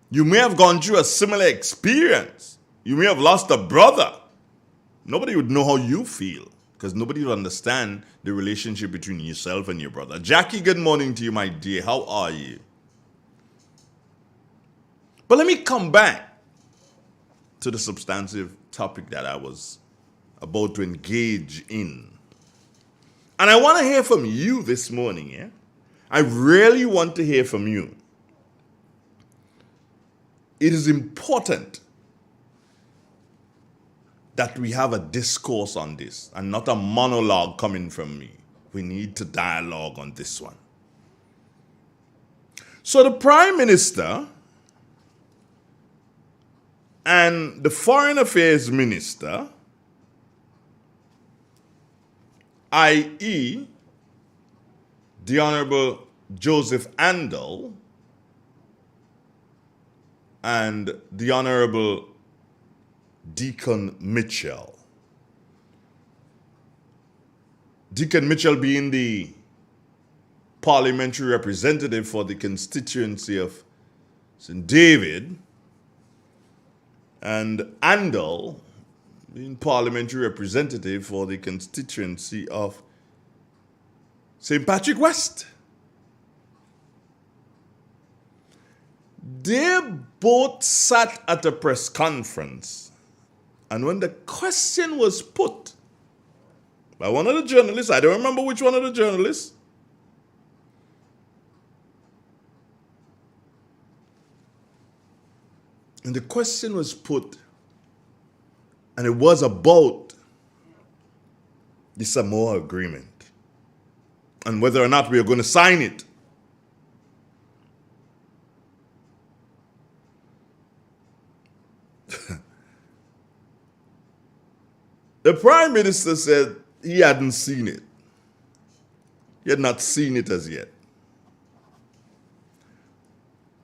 You may have gone through a similar experience. You may have lost a brother. Nobody would know how you feel, because nobody would understand the relationship between yourself and your brother. Jackie, good morning to you, my dear. How are you? But let me come back to the substantive topic that I was about to engage in. And I want to hear from you this morning, yeah? I really want to hear from you. It is important that we have a discourse on this and not a monologue coming from me. We need to dialogue on this one. So the Prime Minister And the Foreign Affairs Minister, i.e., the Honorable Joseph Andel and the Honorable Deacon Mitchell. Deacon Mitchell being the parliamentary representative for the constituency of St. David, and Andel being parliamentary representative for the constituency of St. Patrick West. They both sat at a press conference, and when the question was put by one of the journalists, I don't remember which one of the journalists, and the question was put, and it was about the Samoa Agreement and whether or not we are going to sign it. The Prime Minister said he hadn't seen it. He had not seen it as yet.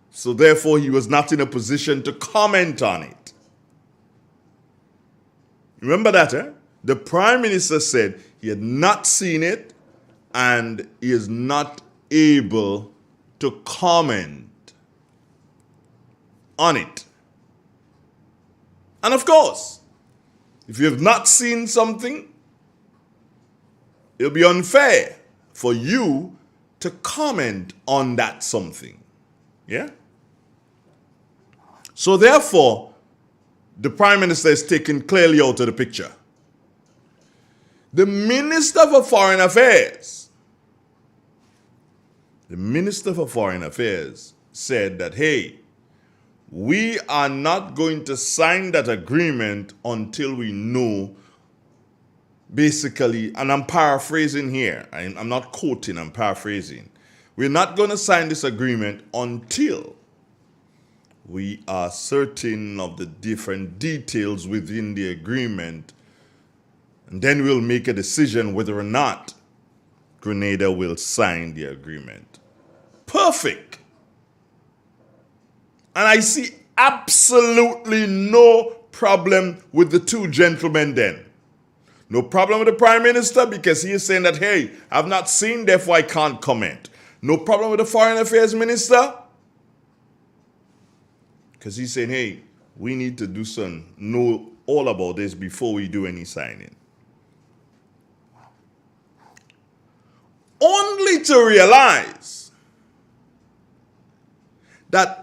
So therefore, he was not in a position to comment on it. Remember that, eh? The Prime Minister said he had not seen it and he is not able to comment on it. And of course, if you have not seen something, it'll be unfair for you to comment on that something. Yeah? So therefore, the Prime Minister is taken clearly out of the picture. The Minister for Foreign Affairs, said that, hey, we are not going to sign that agreement until we know, basically, and I'm paraphrasing here, I'm not quoting, I'm paraphrasing. We're not going to sign this agreement until we are certain of the different details within the agreement, and then we'll make a decision whether or not Grenada will sign the agreement. Perfect. And I see absolutely no problem with the two gentlemen then. No problem with the Prime Minister because he is saying that, hey, I've not seen, therefore I can't comment. No problem with the Foreign Affairs Minister because he's saying, hey, we need to do some, know all about this before we do any signing. Only to realize that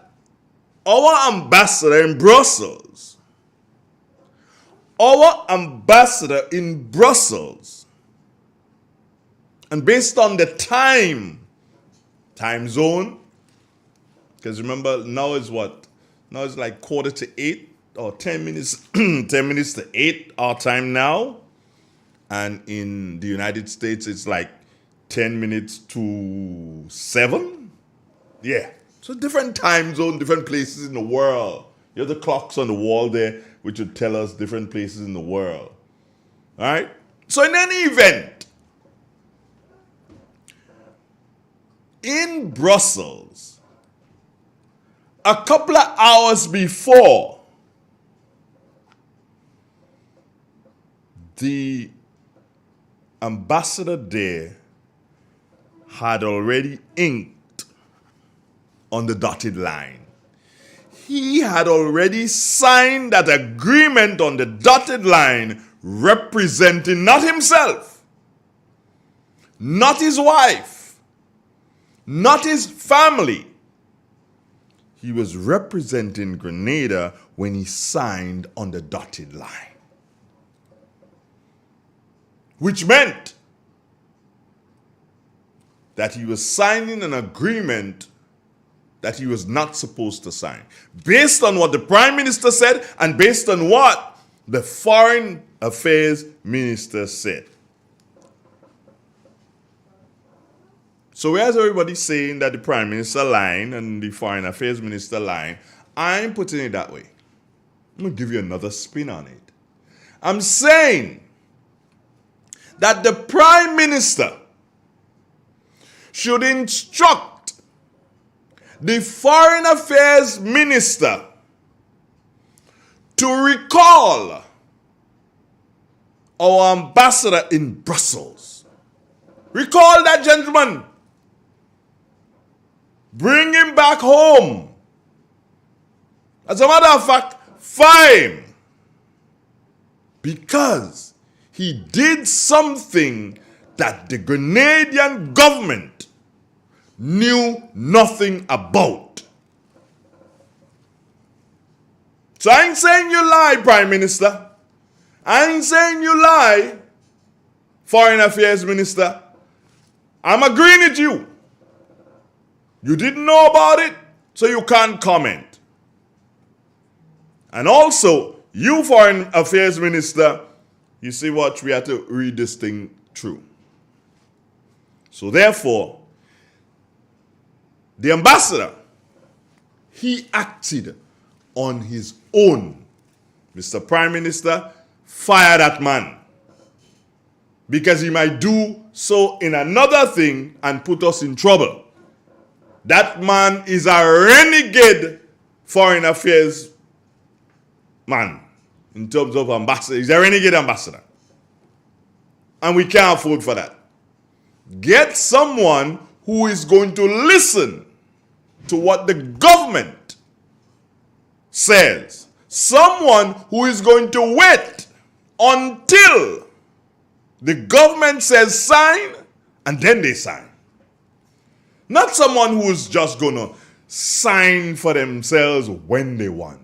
our ambassador in Brussels, and based on the time zone, because remember now is what? Now it's like 7:45 or 10 minutes, 10 minutes to 8 our time now. And in the United States, it's like 10 minutes to 7. Yeah. So different time zone, different places in the world. You have the clocks on the wall there, which would tell us different places in the world. All right? So in any event, in Brussels, a couple of hours before, the ambassador there had already inked on the dotted line. He had already signed that agreement on the dotted line, representing not himself, not his wife, not his family. He was representing Grenada when he signed on the dotted line. Which meant that he was signing an agreement that he was not supposed to sign. Based on what the Prime Minister said and based on what the Foreign Affairs Minister said. So whereas everybody's saying that the Prime Minister lying and the Foreign Affairs Minister lying, I'm putting it that way. I'm going to give you another spin on it. I'm saying that the Prime Minister should instruct the Foreign Affairs Minister to recall our ambassador in Brussels. Recall that gentleman. Bring him back home. As a matter of fact, fire him. Because he did something that the Grenadian government knew nothing about. So I ain't saying you lie, Prime Minister. I ain't saying you lie, Foreign Affairs Minister. I'm agreeing with you. You didn't know about it, so you can't comment. And also, you Foreign Affairs Minister, you see what? We have to read this thing through. So therefore, the ambassador, he acted on his own. Mr. Prime Minister, fire that man. Because he might do so in another thing and put us in trouble. That man is a renegade foreign affairs man in terms of ambassador. He's a renegade ambassador. And we can't afford for that. Get someone who is going to listen to what the government says. Someone who is going to wait until the government says sign and then they sign. Not someone who is just going to sign for themselves when they want.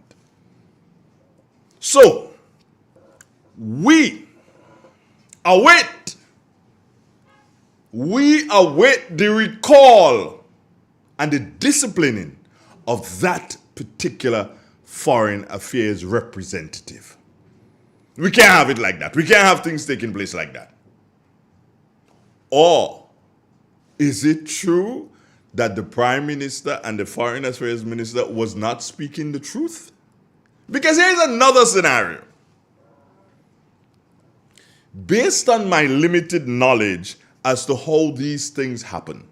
So, we await the recall and the disciplining of that particular foreign affairs representative. We can't have it like that. We can't have things taking place like that. Or is it true that the Prime Minister and the Foreign Affairs Minister was not speaking the truth? Because here's another scenario. Based on my limited knowledge as to how these things happen.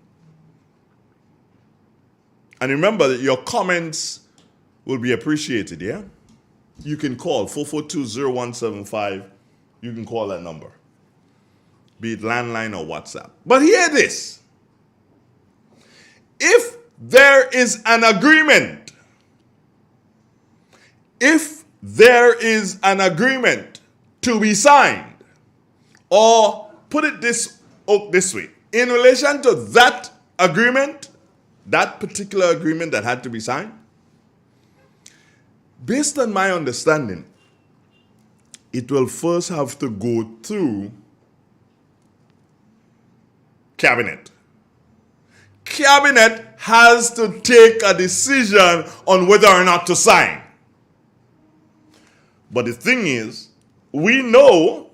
And remember that your comments will be appreciated, yeah? You can call 442-0175. You can call that number. Be it landline or WhatsApp. But hear this. If there is an agreement, to be signed, or put it this way, in relation to that agreement, that particular agreement that had to be signed, based on my understanding, it will first have to go through Cabinet. Cabinet has to take a decision on whether or not to sign. But the thing is, we know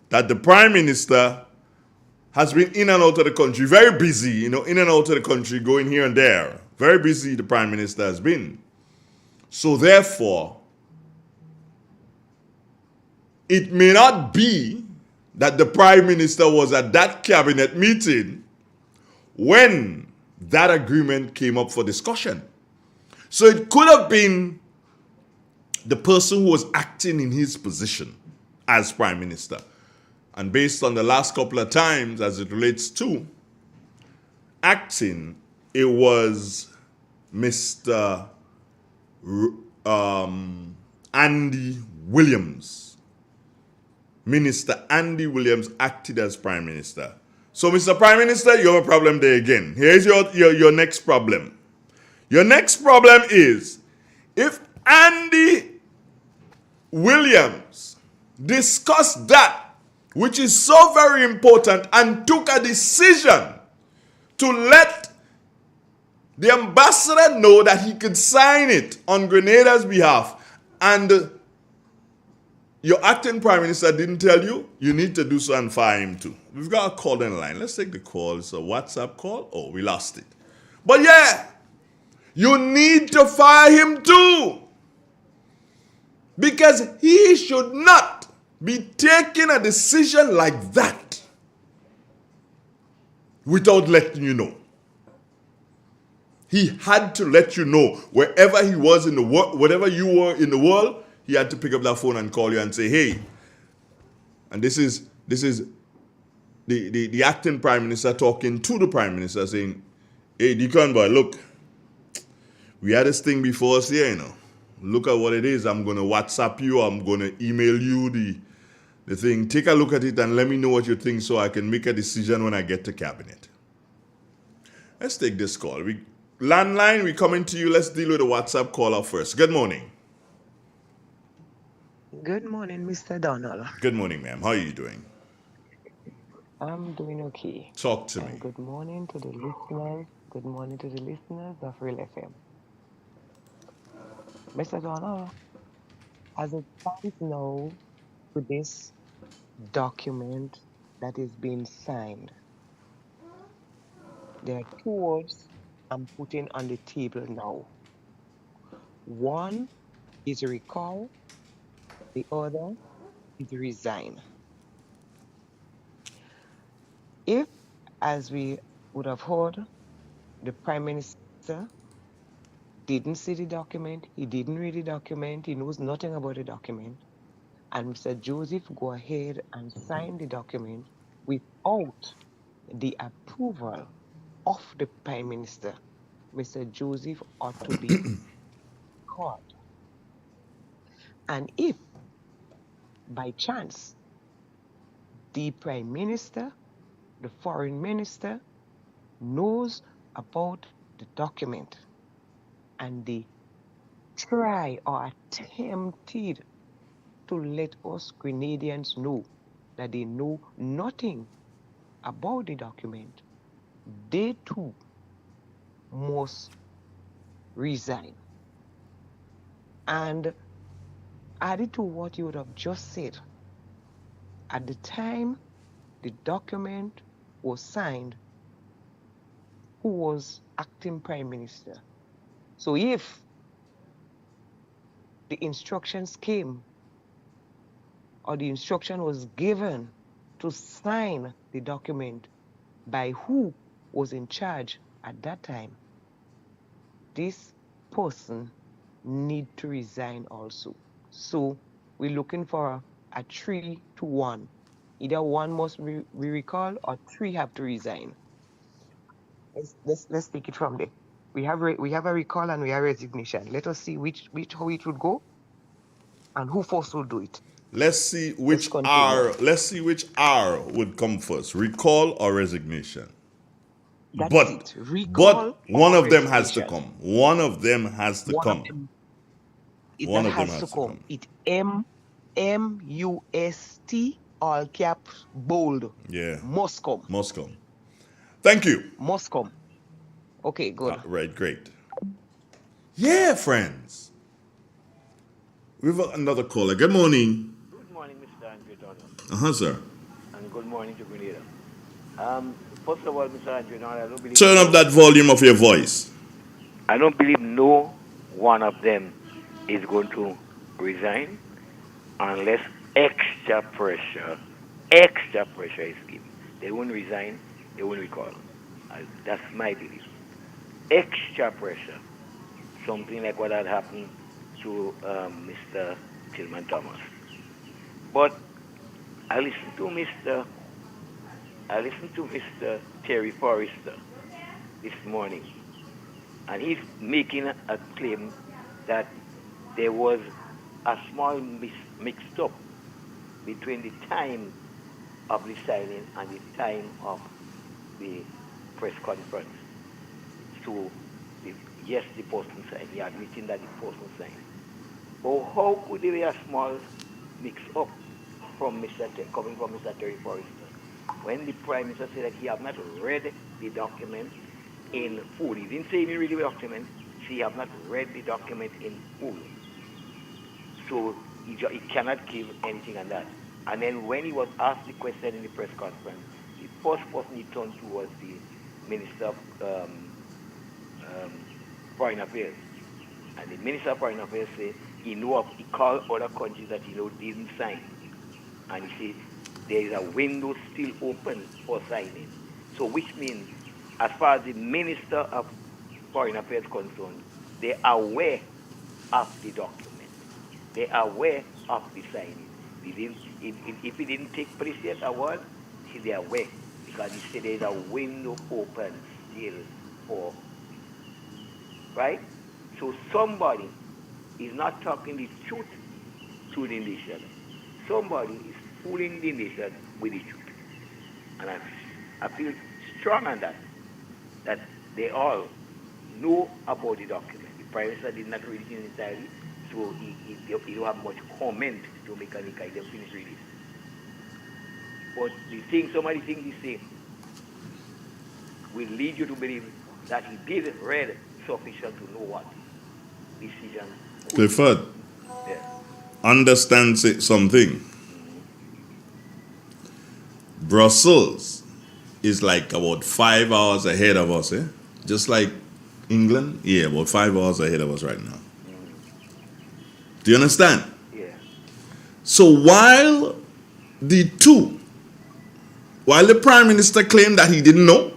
that the Prime Minister has been in and out of the country, very busy, in and out of the country, going here and there. Very busy the Prime Minister has been. So therefore, it may not be that the Prime Minister was at that cabinet meeting when that agreement came up for discussion. So it could have been the person who was acting in his position as Prime Minister. And based on the last couple of times as it relates to acting, it was Mr. Andy Williams. Minister Andy Williams acted as Prime Minister. So, Mr. Prime Minister, you have a problem there again. Here's your next problem. Your next problem is, if Andy Williams discussed that, which is so very important, and took a decision to let the ambassador know that he could sign it on Grenada's behalf, and your acting Prime Minister didn't tell you, you need to do so and fire him too. We've got a call in the line. Let's take the call. It's a WhatsApp call. Oh, we lost it. But yeah, you need to fire him too. Because he should not be taking a decision like that without letting you know. He had to let you know wherever he was in the world, whatever you were in the world, he had to pick up that phone and call you and say, hey, and this is the acting prime minister talking to the prime minister saying, hey, Deacon boy, look, we had this thing before us here, you know. Look at what it is. I'm going to WhatsApp you. I'm going to email you the thing. Take a look at it and let me know what you think so I can make a decision when I get to cabinet. Let's take this call. Landline, we coming to you. Let's deal with the WhatsApp caller first. Good morning. Good morning, Mr. Donald. Good morning, ma'am. How are you doing? I'm doing okay. Talk to me. And good morning to the listeners. Good morning to the listeners of Real FM. Mr. Donald, as it stands now to this document that is being signed, there are two words I'm putting on the table now. One is recall, the other is resign. If, as we would have heard, the Prime Minister didn't see the document, he didn't read the document, he knows nothing about the document, and Mr. Joseph go ahead and sign the document without the approval of the Prime Minister, Mr. Joseph ought to be caught. And if, by chance, the Prime Minister, the Foreign Minister, knows about the document and they try or attempted to let us Grenadians know that they know nothing about the document, they too must resign. And added to what you would have just said, at the time the document was signed, who was acting Prime Minister? So if the instructions came or the instruction was given to sign the document by who was in charge at that time, this person need to resign also. So we're looking for a 3-1. Either one must be recalled or three have to resign. Let's take it from there. We have a recall and we have resignation. Let us see how it would go and who first will do it. Let's see which R would come first, recall or resignation. That's it. Recall but one or of them has to resignation. come. One of them has to One come. of them, One that of them has to has to come. come. It MUST, all caps, bold. Yeah. Must come. Must come. Thank you. Must come. Okay, good. Right, great. Yeah, friends. We've got another caller. Good morning. Good morning, Mr. Andrew Donald. Sir. And good morning to Grenada. First of all, Mr. Andrew Donald, I don't believe... Turn up that volume of your voice. I don't believe no one of them is going to resign unless extra pressure is given. They won't resign, they won't recall. That's my belief. Extra pressure. Something like what had happened to Mr. Tillman Thomas. But I listened to Mr. Terry Forrester this morning, and he's making a claim that there was a small mix-up between the time of the signing and the time of the press conference. So, yes, the person signed. He admitting that the person signed. But how could there be a small mix-up coming from Mr. Terry Forrester when the Prime Minister said that he have not read the document in full? He didn't say he didn't read the document. He have not read the document in full. So he cannot give anything on that. And then when he was asked the question in the press conference, the first person he turned to was the Minister of Foreign Affairs. And the Minister of Foreign Affairs said he called other countries that didn't sign, and he said there is a window still open for signing. So which means, as far as the Minister of Foreign Affairs concerned, they are aware of the document. They are aware of the signing. If it didn't take place yet, they are aware, because he said there is a window open still for, right? So somebody is not talking the truth to the nation. Somebody is fooling the nation with the truth. And I feel strong on that they all know about the document. The Prime Minister did not read it entirely, so he don't have much comment to make any kind of finish reading. But some of the things he say will lead you to believe that he did read sufficient to know what decision. Clifford, Yes. understand something. Brussels is like about 5 hours ahead of us, just like England. Yeah, about 5 hours ahead of us right now. Do you understand? Yeah. So while the Prime Minister claimed that he didn't know,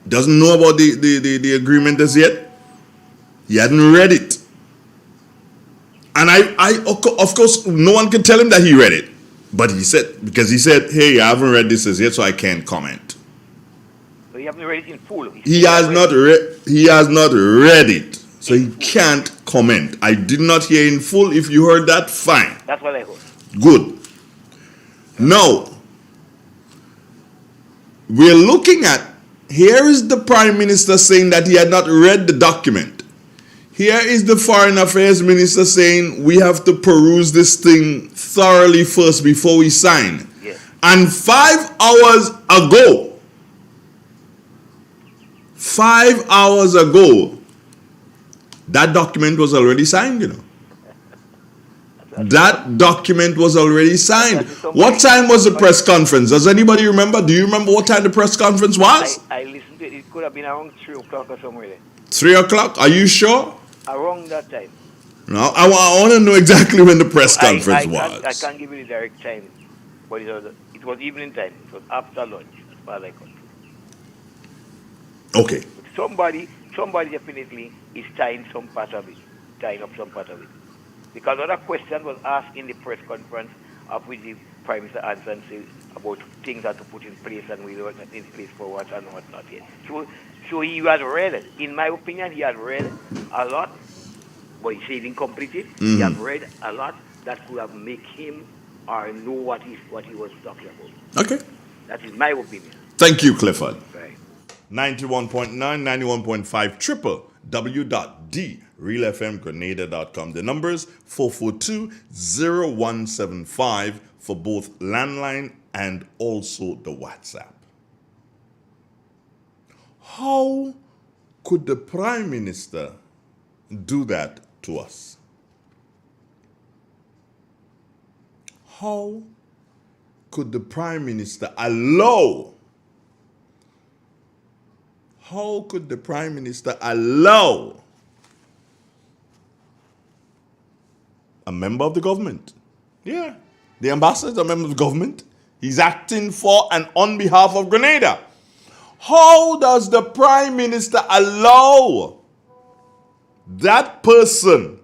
doesn't know about the agreement as yet, he hadn't read it. And I of course, no one can tell him that he read it. But he said, hey, I haven't read this as yet, so I can't comment. So you haven't read it in full. He has not read it, so he can't comment. I did not hear in full. If you heard that, fine. That's what I heard. Good. Now, we're looking at, here is the Prime Minister saying that he had not read the document. Here is the Foreign Affairs Minister saying we have to peruse this thing thoroughly first before we sign. Yes. And 5 hours ago, that document was already signed, That document was already signed. What time was the press conference? Does anybody remember? Do you remember what time the press conference was? I listened to it. It could have been around 3 o'clock or somewhere there. 3 o'clock? Are you sure? Around that time. No, I want to know exactly when the press conference was. I can't give you the direct time, but it was evening time. It was after lunch, as far as I could. Okay. But somebody definitely is tying up some part of it. Because other question was asked in the press conference, of which the Prime Minister answered and said about things that to put in place and we were not in place for what and what not yet. So he had read, in my opinion, he had read a lot, but he said he didn't complete it. He had read a lot that could have made him or know what he was talking about. Okay. That is my opinion. Thank you, Clifford. Right. 91.9, 91.5, www.drealfmgrenada.com. The numbers 442-0175 for both landline and also the WhatsApp. How could the Prime Minister do that to us? How could the Prime Minister allow a member of the government? Yeah, the ambassador is a member of the government. He's acting for and on behalf of Grenada. How does the Prime Minister allow that person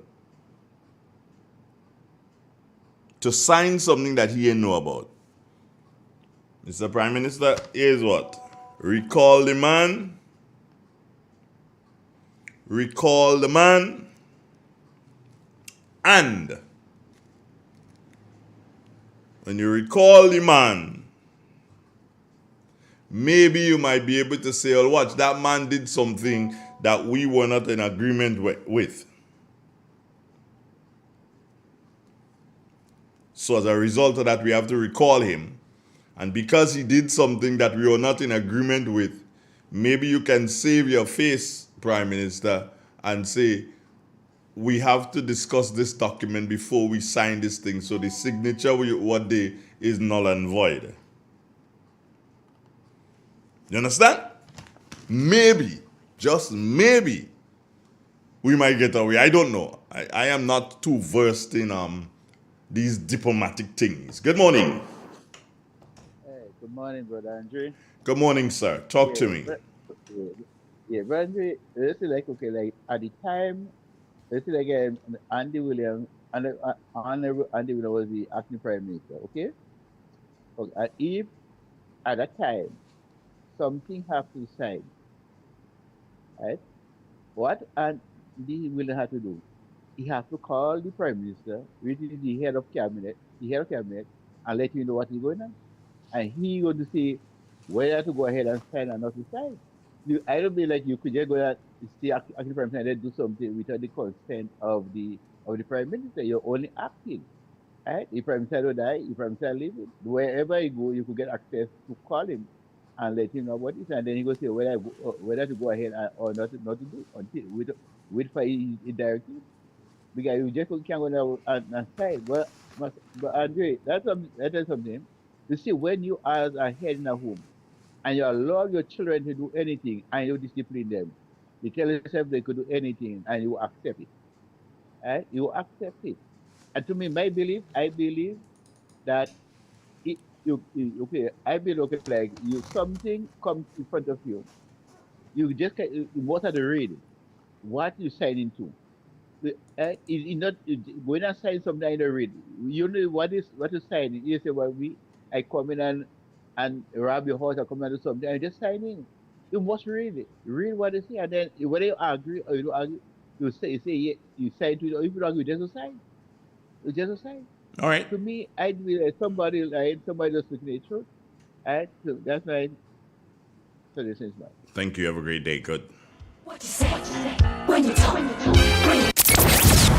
to sign something that he didn't know about? Mr. Prime Minister, here's what. Recall the man. And when you recall the man, maybe you might be able to say, oh, watch, that man did something that we were not in agreement with. So as a result of that, we have to recall him. And because he did something that we were not in agreement with, maybe you can save your face, Prime Minister, and say, we have to discuss this document before we sign this thing, so the signature what day is null and void. You understand? Maybe, just maybe, we might get away. I don't know. I am not too versed in these diplomatic things. Good morning. Hey, good morning, Brother Andre. Good morning, sir. Talk to me. Brother Andre, it's like, okay, like at the time, it's like Andy Williams, Honorable Andy Williams was the acting prime minister, okay? Okay, and if at that time something have to sign, right? What Andy Williams have to do? He has to call the prime minister, which is the head of cabinet, and let you know what is going on. And he going to say whether to go ahead and sign or not to sign. I don't believe like you could just go and stay acting prime minister and do something without the consent of the prime minister. You're only acting. Right? If prime minister will die, if prime minister leave it, wherever you go, you could get access to call him and let him know what it is, and then he go say whether to go ahead or not to do until wait for his directive. Because you just can't go now and say, but Andre, that is something. You see, when you are a head in a home and you allow your children to do anything and you discipline them, you tell yourself they could do anything and you accept it. Right? You accept it. And to me, I believe that I believe like you something comes in front of you. You just what are the read? What you sign into? Is not when I sign something I don't read. You know what is signing? You say, well, I come in and rob your house or come and do something. I just sign in. You must read it. Read what they say, and then whether you agree or you don't agree, you say yeah, you sign to it. Or if you don't agree, just sign. You just sign. All right. To me, I believe that somebody just speaking the truth. Right? So that's my suggestion. Thank you. Have a great day. Good. What you say? When you talk.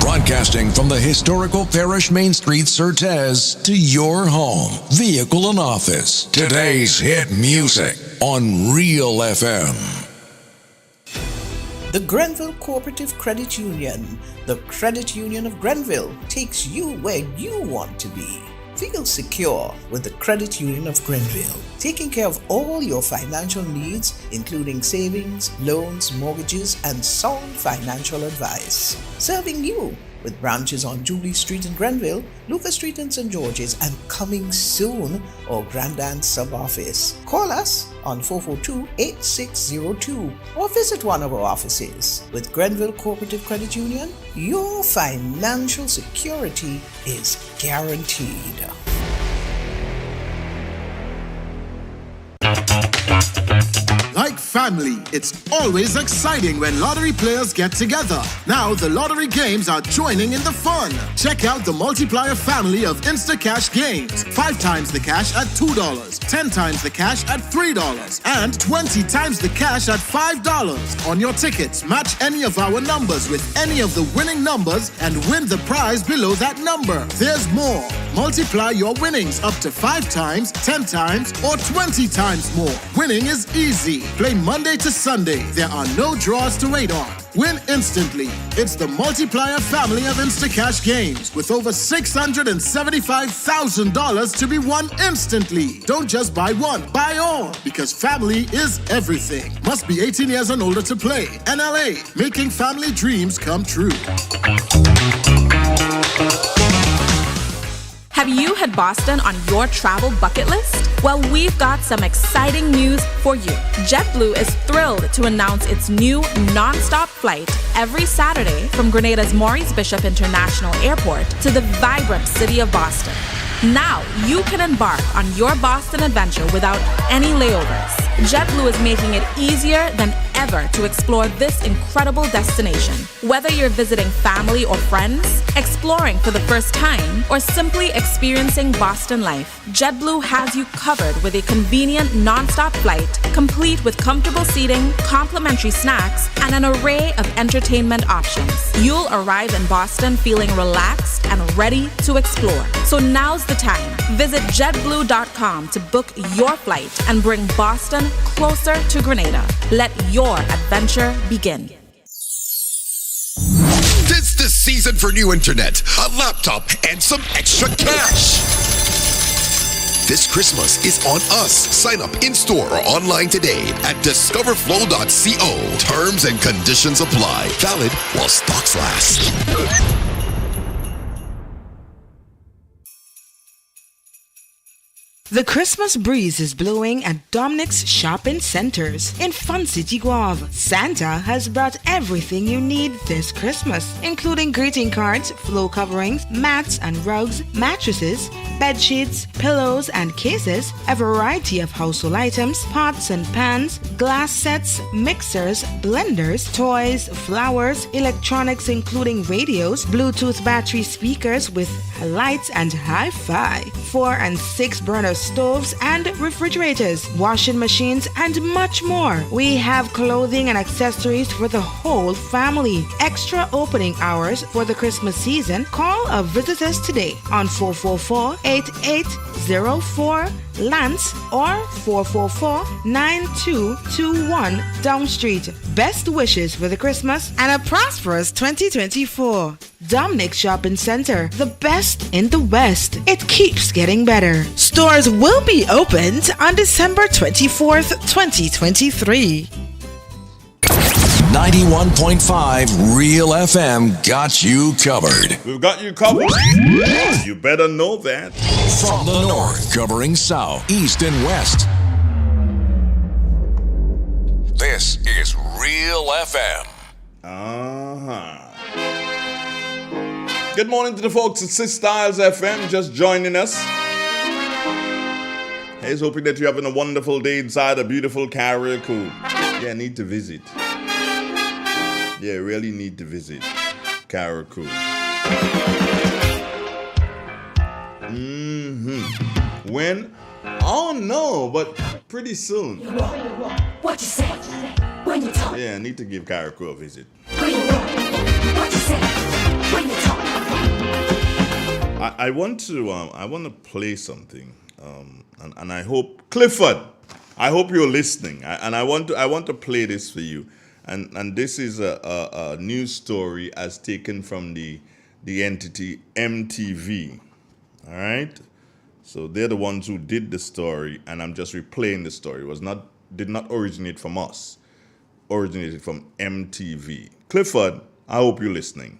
Broadcasting from the historical Parish Main Street, Surtez, to your home, vehicle and office. Today's hit music on Real FM. The Grenville Cooperative Credit Union, the credit union of Grenville, takes you where you want to be. Feel secure with the Credit Union of Grenville, taking care of all your financial needs, including savings, loans, mortgages, and sound financial advice. Serving you with branches on Jubilee Street in Grenville, Lucas Street in St. George's, and coming soon, our Grandstand sub-office. Call us on 442-8602 or visit one of our offices. With Grenville Cooperative Credit Union, your financial security is guaranteed. Like family, it's always exciting when lottery players get together. Now the lottery games are joining in the fun. Check out the multiplier family of Instacash games. 5 times the cash at $2, 10 times the cash at $3, and 20 times the cash at $5. On your tickets, match any of our numbers with any of the winning numbers and win the prize below that number. There's more. Multiply your winnings up to 5 times, 10 times, or 20 times more. Winning is easy. Play Monday to Sunday. There are no draws to wait on. Win instantly. It's the multiplier family of Instacash games with over $675,000 to be won instantly. Don't just buy one, buy all, because family is everything. Must be 18 years and older to play. NLA, making family dreams come true. Have you had Boston on your travel bucket list? Well, we've got some exciting news for you. JetBlue is thrilled to announce its new non-stop flight every Saturday from Grenada's Maurice Bishop International Airport to the vibrant city of Boston. Now you can embark on your Boston adventure without any layovers. JetBlue is making it easier than ever to explore this incredible destination. Whether you're visiting family or friends, exploring for the first time, or simply experiencing Boston life, JetBlue has you covered with a convenient non-stop flight, complete with comfortable seating, complimentary snacks, and an array of entertainment options. You'll arrive in Boston feeling relaxed and ready to explore. So now's the time. Visit jetblue.com to book your flight and bring Boston closer to Grenada. Let your adventure begin. Tis the season for new internet, a laptop, and some extra cash. This Christmas is on us. Sign up in-store or online today at discoverflow.co. Terms and conditions apply. Valid while stocks last. The Christmas breeze is blowing at Dominic's Shopping Centers in Fun City, Guave. Santa has brought everything you need this Christmas, including greeting cards, floor coverings, mats and rugs, mattresses, bed sheets, pillows and cases, a variety of household items, pots and pans, glass sets, mixers, blenders, toys, flowers, electronics including radios, Bluetooth battery speakers with lights and hi-fi, 4 and 6 burner stoves and refrigerators, washing machines, and much more. We have clothing and accessories for the whole family. Extra opening hours for the Christmas season. Call or visit us today on 444-8804 Lance or 444-9221 Down Street. Best wishes for the Christmas and a prosperous 2024. Dominic Shopping Center, the best in the West. It keeps getting better. Stores will be opened on December 24th, 2023. 91.5 Real FM got you covered. We've got you covered. You better know that. From the north, covering south, east, and west. This is Real FM. Good morning to the folks at Sis Styles FM just joining us. He's hoping that you're having a wonderful day inside a beautiful Carriacou. Yeah, need to visit. Yeah, really need to visit Carriacou. When? Oh no, but pretty soon. What you say? When you talk. Yeah, I need to give Carriacou a visit. When you walk. What you say? When you talk. I want to play something, and I hope Clifford, I hope you're listening, and I want to play this for you, and this is a news story as taken from the entity MTV, all right. So they're the ones who did the story, and I'm just replaying the story. Did not originate from us, originated from MTV. Clifford, I hope you're listening.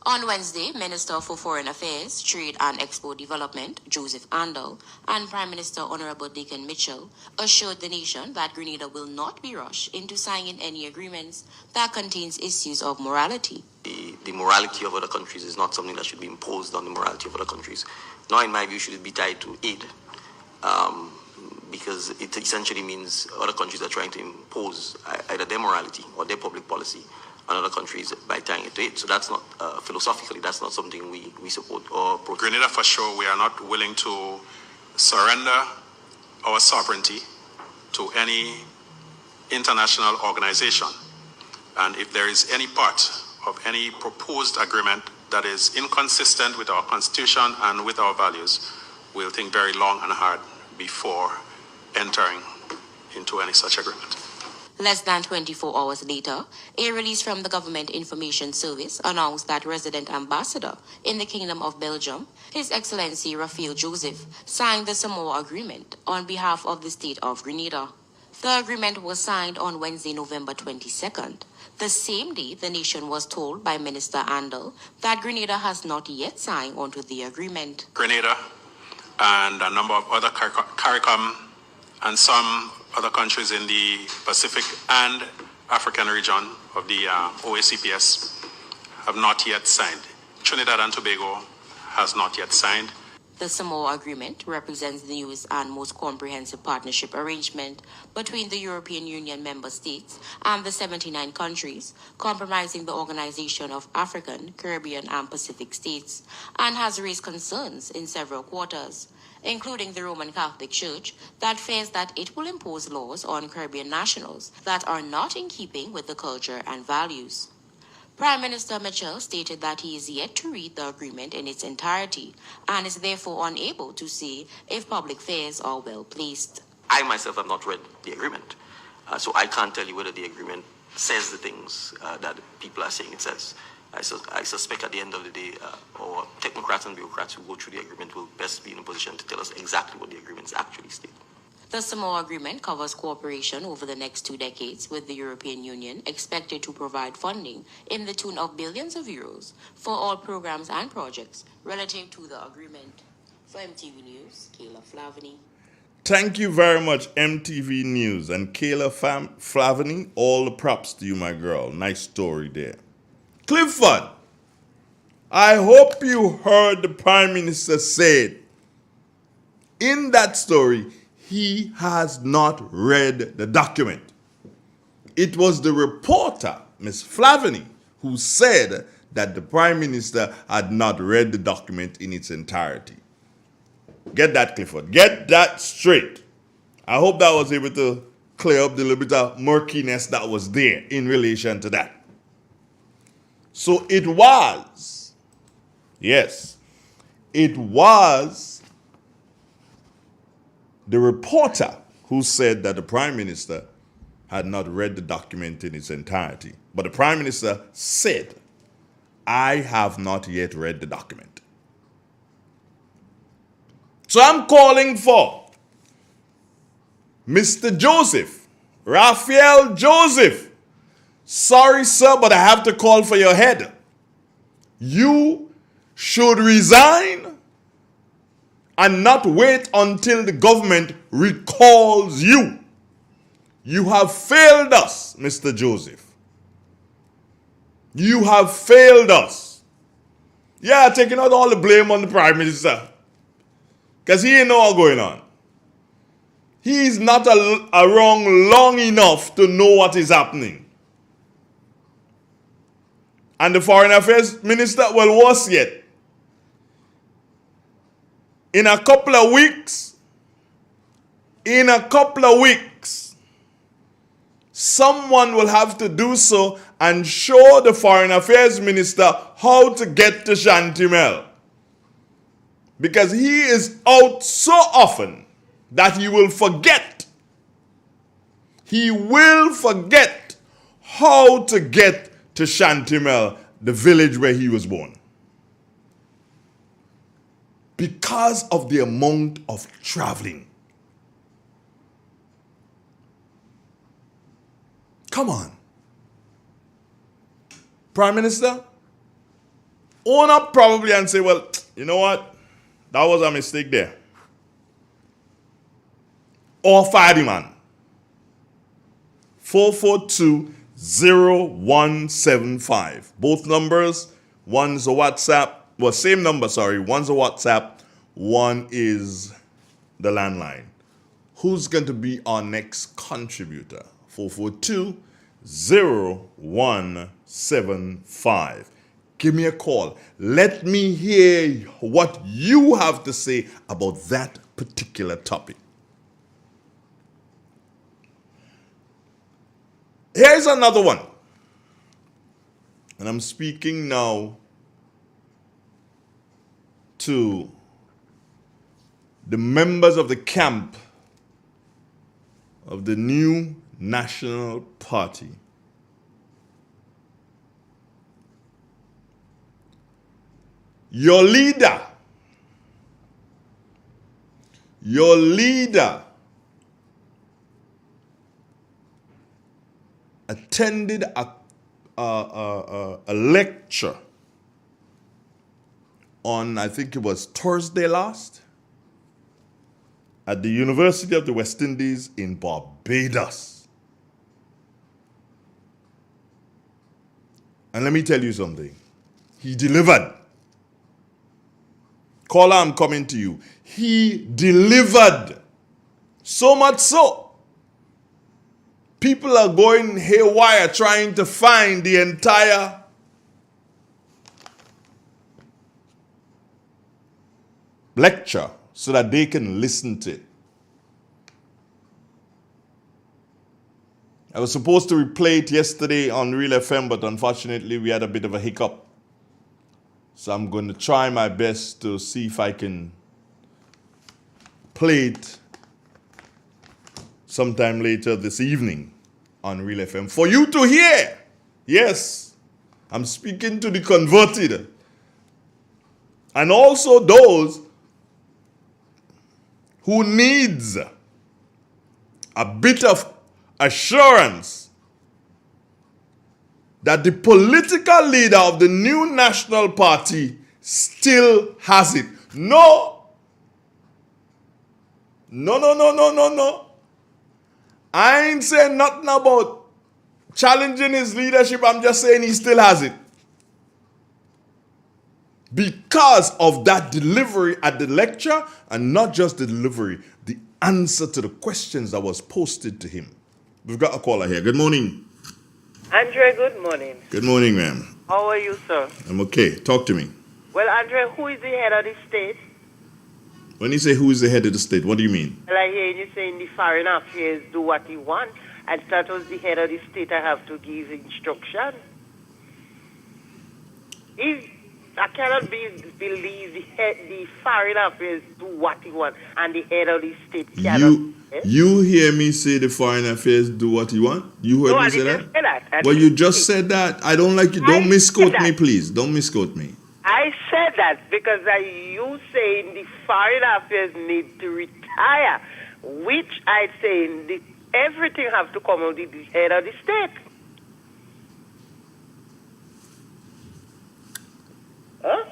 On Wednesday, Minister for Foreign Affairs, Trade and Export Development, Joseph Andal, and Prime Minister Honorable Deacon Mitchell assured the nation that Grenada will not be rushed into signing any agreements that contains issues of morality. The morality of other countries is not something that should be imposed on the morality of other countries. Nor, in my view, should it be tied to aid, because it essentially means other countries are trying to impose either their morality or their public policy on other countries by tying it to it. So that's not, philosophically, that's not something we support or protect. Grenada, for sure, we are not willing to surrender our sovereignty to any international organization. And if there is any part of any proposed agreement that is inconsistent with our constitution and with our values, we'll think very long and hard before entering into any such agreement. Less than 24 hours later, a release from the Government Information Service announced that resident ambassador in the Kingdom of Belgium, His Excellency Raphael Joseph, signed the Samoa Agreement on behalf of the state of Grenada. The agreement was signed on Wednesday, November 22nd. The same day, the nation was told by Minister Andal that Grenada has not yet signed onto the agreement. Grenada and a number of other CARICOM and some other countries in the Pacific and African region of the OACPS have not yet signed. Trinidad and Tobago has not yet signed. The Samoa Agreement represents the newest and most comprehensive partnership arrangement between the European Union member states and the 79 countries comprising the Organization of African, Caribbean, and Pacific States, and has raised concerns in several quarters, including the Roman Catholic Church, that fears that it will impose laws on Caribbean nationals that are not in keeping with the culture and values. Prime Minister Mitchell stated that he is yet to read the agreement in its entirety and is therefore unable to say if public fares are well placed. I myself have not read the agreement, so I can't tell you whether the agreement says the things that people are saying it says. I suspect at the end of the day, our technocrats and bureaucrats who go through the agreement will best be in a position to tell us exactly what the agreements actually state. The Samoa Agreement covers cooperation over the next 2 decades with the European Union, expected to provide funding in the tune of billions of euros for all programs and projects relative to the agreement. For MTV News, Kayla Flavany. Thank you very much, MTV News. And Kayla Flavany, all the props to you, my girl. Nice story there. Clifford, I hope you heard the Prime Minister say in that story, he has not read the document. It was the reporter, Ms. Flavany, who said that the Prime Minister had not read the document in its entirety. Get that, Clifford. Get that straight. I hope that was able to clear up the little bit of murkiness that was there in relation to that. So it was, yes, it was the reporter who said that the Prime Minister had not read the document in its entirety. But the Prime Minister said, I have not yet read the document. So I'm calling for Mr. Joseph, Raphael Joseph. Sorry, sir, but I have to call for your head. You should resign and not wait until the government recalls you. You have failed us, Mr. Joseph. You have failed us. Yeah, taking out all the blame on the Prime Minister. Because he ain't know what's going on. He is not around long enough to know what is happening. And the Foreign Affairs Minister, well, worse yet. In a couple of weeks, someone will have to do so and show the Foreign Affairs Minister how to get to Shantimel. Because he is out so often that he will forget. He will forget how to get to Shantimel, the village where he was born. Because of the amount of traveling. Come on. Prime Minister, own up probably and say, well, you know what? That was a mistake there. Or fire the man. 442-0175. Both numbers. One's a WhatsApp. Well, same number, sorry. One's a WhatsApp. One is the landline. Who's going to be our next contributor? 442-0175. Give me a call. Let me hear what you have to say about that particular topic. Here's another one. And I'm speaking now to the members of the camp of the new National Party. Your leader attended a lecture on, I think it was Thursday last, at the University of the West Indies in Barbados. And let me tell you something. He delivered. Caller, I'm coming to you. He delivered. So much so. People are going haywire trying to find the entire lecture so that they can listen to it. I was supposed to replay it yesterday on Real FM, but unfortunately we had a bit of a hiccup. So I'm going to try my best to see if I can play it sometime later this evening on Real FM for you to hear. Yes, I'm speaking to the converted. And also those who needs a bit of assurance that the political leader of the new national party still has it. No. No. I ain't saying nothing about challenging his leadership. I'm just saying he still has it. Because of that delivery at the lecture, and not just the delivery, the answer to the questions that was posted to him. We've got a caller here. Good morning. Andre, good morning. Good morning, ma'am. How are you, sir? I'm okay. Talk to me. Well, Andre, who is the head of the state? When you say who is the head of the state, what do you mean? Well, I hear you saying the foreign affairs do what he wants, and that was the head of the state I have to give instruction. I cannot believe the foreign affairs do what he wants, and the head of the state cannot. You hear me say the foreign affairs do what he want? You heard me say that? Say that. Well, you just said that. I don't like you. Don't misquote me, please. Don't misquote me. I said that because you saying the foreign affairs need to retire, which I say everything have to come out of the head of the state. Huh?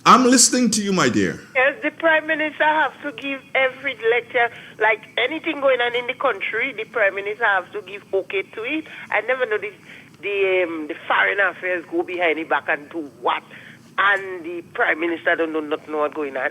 I'm listening to you, my dear. Yes, the Prime Minister have to give every lecture, like anything going on in the country, the Prime Minister have to give okay to it. I never know the foreign affairs go behind the back and do what, and the Prime Minister don't know nothing what's going on.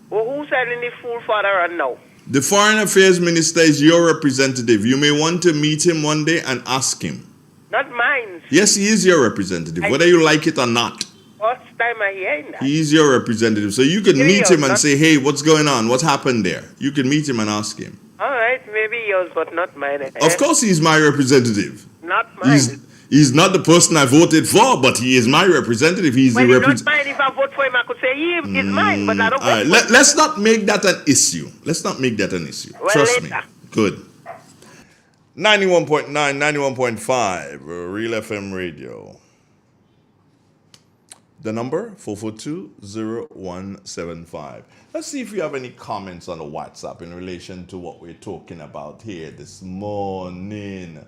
Well, who's selling the fool father on now? The foreign affairs minister is your representative. You may want to meet him one day and ask him. Not mine. Yes, he is your representative, whether you like it or not. First time I hearing that. He is your representative. So you can meet him and say, hey, what's going on? What's happened there? You can meet him and ask him. All right, maybe yours, but not mine. Of course he's my representative. Not mine. He's not the person I voted for, but he is my representative. He's the representative. Not mine. If I vote for him, I could say he is mine, but I don't vote for him. Let's not make that an issue. Let's not make that an issue. Well, Trust later. me. Good. 91.9, 91.5, Real FM Radio. The number, 442-0175. Let's see if you have any comments on the WhatsApp in relation to what we're talking about here this morning.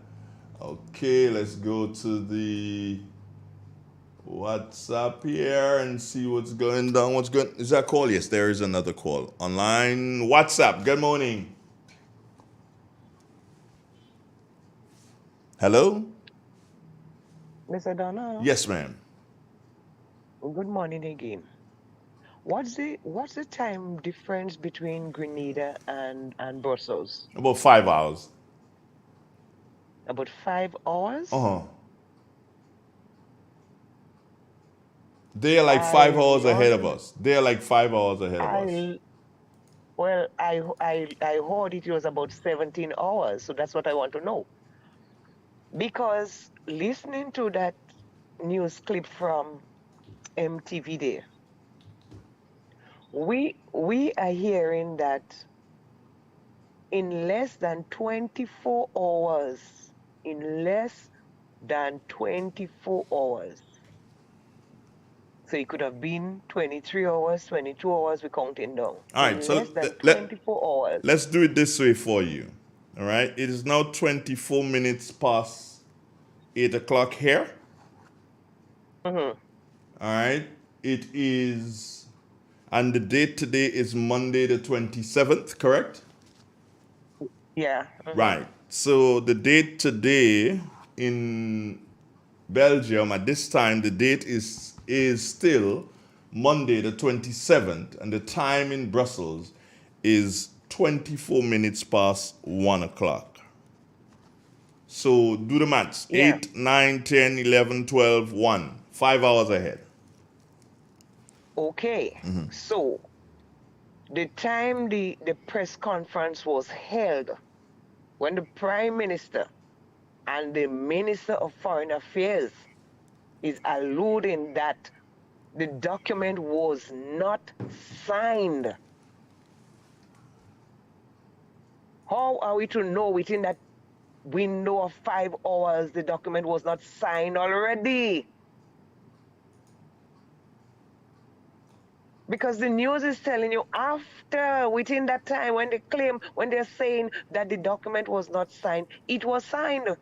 Okay, let's go to the WhatsApp here and see what's going down. Is that a call? Yes, there is another call. Online WhatsApp. Good morning. Hello? Mr. Donald? Yes, ma'am. Good morning again. What's the time difference between Grenada and Brussels? About 5 hours. About 5 hours? Uh-huh. They are like 5 hours ahead of us. They are like 5 hours ahead of us. Well, I heard it was about 17 hours, so that's what I want to know. Because listening to that news clip from MTV there, we are hearing that in less than 24 hours, so it could have been 23 hours, 22 hours, we're counting down. All right, so less than 24 hours. Let's do it this way for you. All right, it is now 24 minutes past 8 o'clock here. Mm-hmm. All right, it is, and the date today is Monday the 27th, correct? Yeah. Mm-hmm. Right, so the date today in Belgium at this time, the date is still Monday the 27th, and the time in Brussels is 24 minutes past 1 o'clock. So do the maths. Yeah. 8, 9, 10, 11, 12, 1. 5 hours ahead. Okay. Mhm. So the time the press conference was held, when the Prime Minister and the Minister of Foreign Affairs is alluding that the document was not signed. How are we to know within that window of 5 hours, the document was not signed already. Because the news is telling you after, within that time, when they're saying that the document was not signed, it was signed.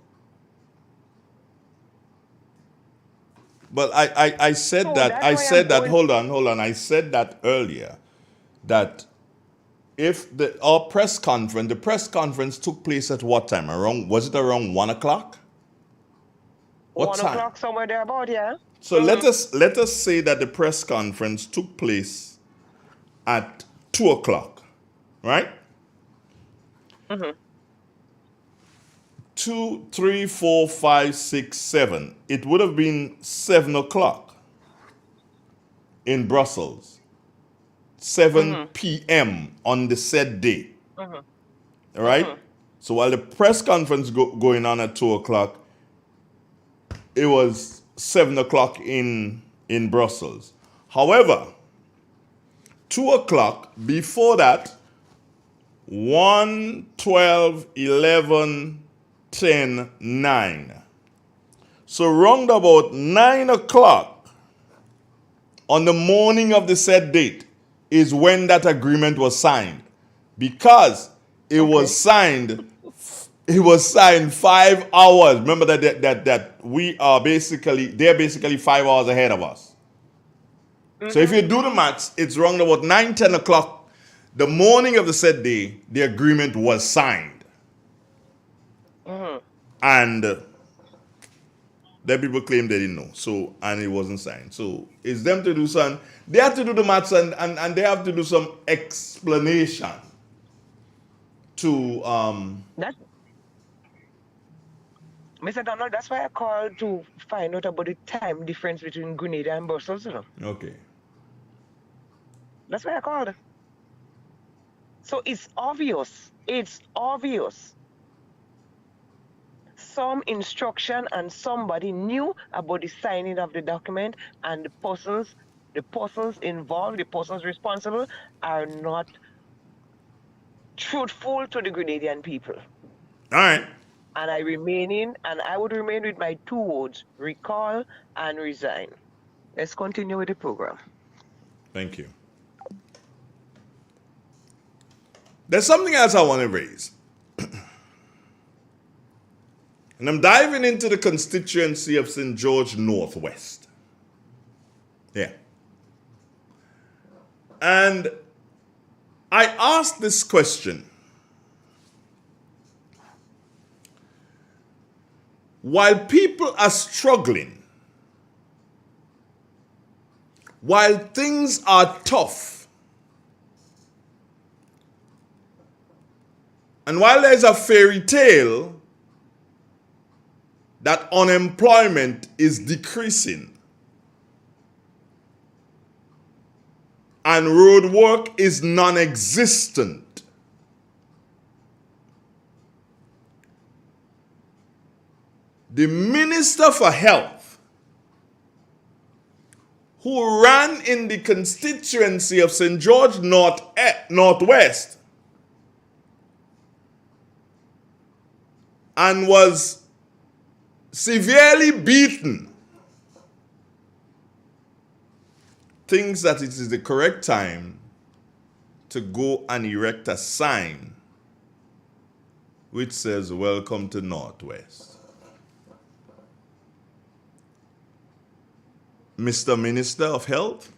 But I said So that, that's why I'm going. hold on. I said that earlier, that if our press conference, the press conference took place at what time? Was it around 1 o'clock? What 1 time? o'clock, somewhere there about, yeah. So let us say that the press conference took place at 2 o'clock, right? 2, 3, 4, 5, 6, 7. It would have been 7 o'clock in Brussels. 7 p.m. on the said day. All right? So while the press conference going on at 2 o'clock, it was 7 o'clock in Brussels. However, 2 o'clock, before that, 1, 12, 11, 10, 9. So round about 9 o'clock on the morning of the said date is when that agreement was signed. Because it was signed 5 hours. Remember that we are they're basically 5 hours ahead of us. So if you do the maths, it's round about 9, 10 o'clock, the morning of the said day, the agreement was signed. And then people claim they didn't know. So, and it wasn't signed. So it's them to do something. They have to do the maths and they have to do some explanation to Mr. Donald, that's why I called to find out about the time difference between Grenada and Brussels, you know. Okay. That's why I called. So it's obvious. It's obvious. Some instruction and somebody knew about the signing of the document, and the persons involved, the persons responsible are not truthful to the Grenadian people. All right. And I would remain with my 2 words: recall and resign. Let's continue with the program. Thank you. There's something else I want to raise. And I'm diving into the constituency of St. George Northwest. Yeah. And I asked this question. While people are struggling, while things are tough, and while there's a fairy tale that unemployment is decreasing and road work is non-existent, the Minister for Health, who ran in the constituency of St. George Northwest and was severely beaten, thinks that it is the correct time to go and erect a sign which says, "Welcome to Northwest." Mr. Minister of Health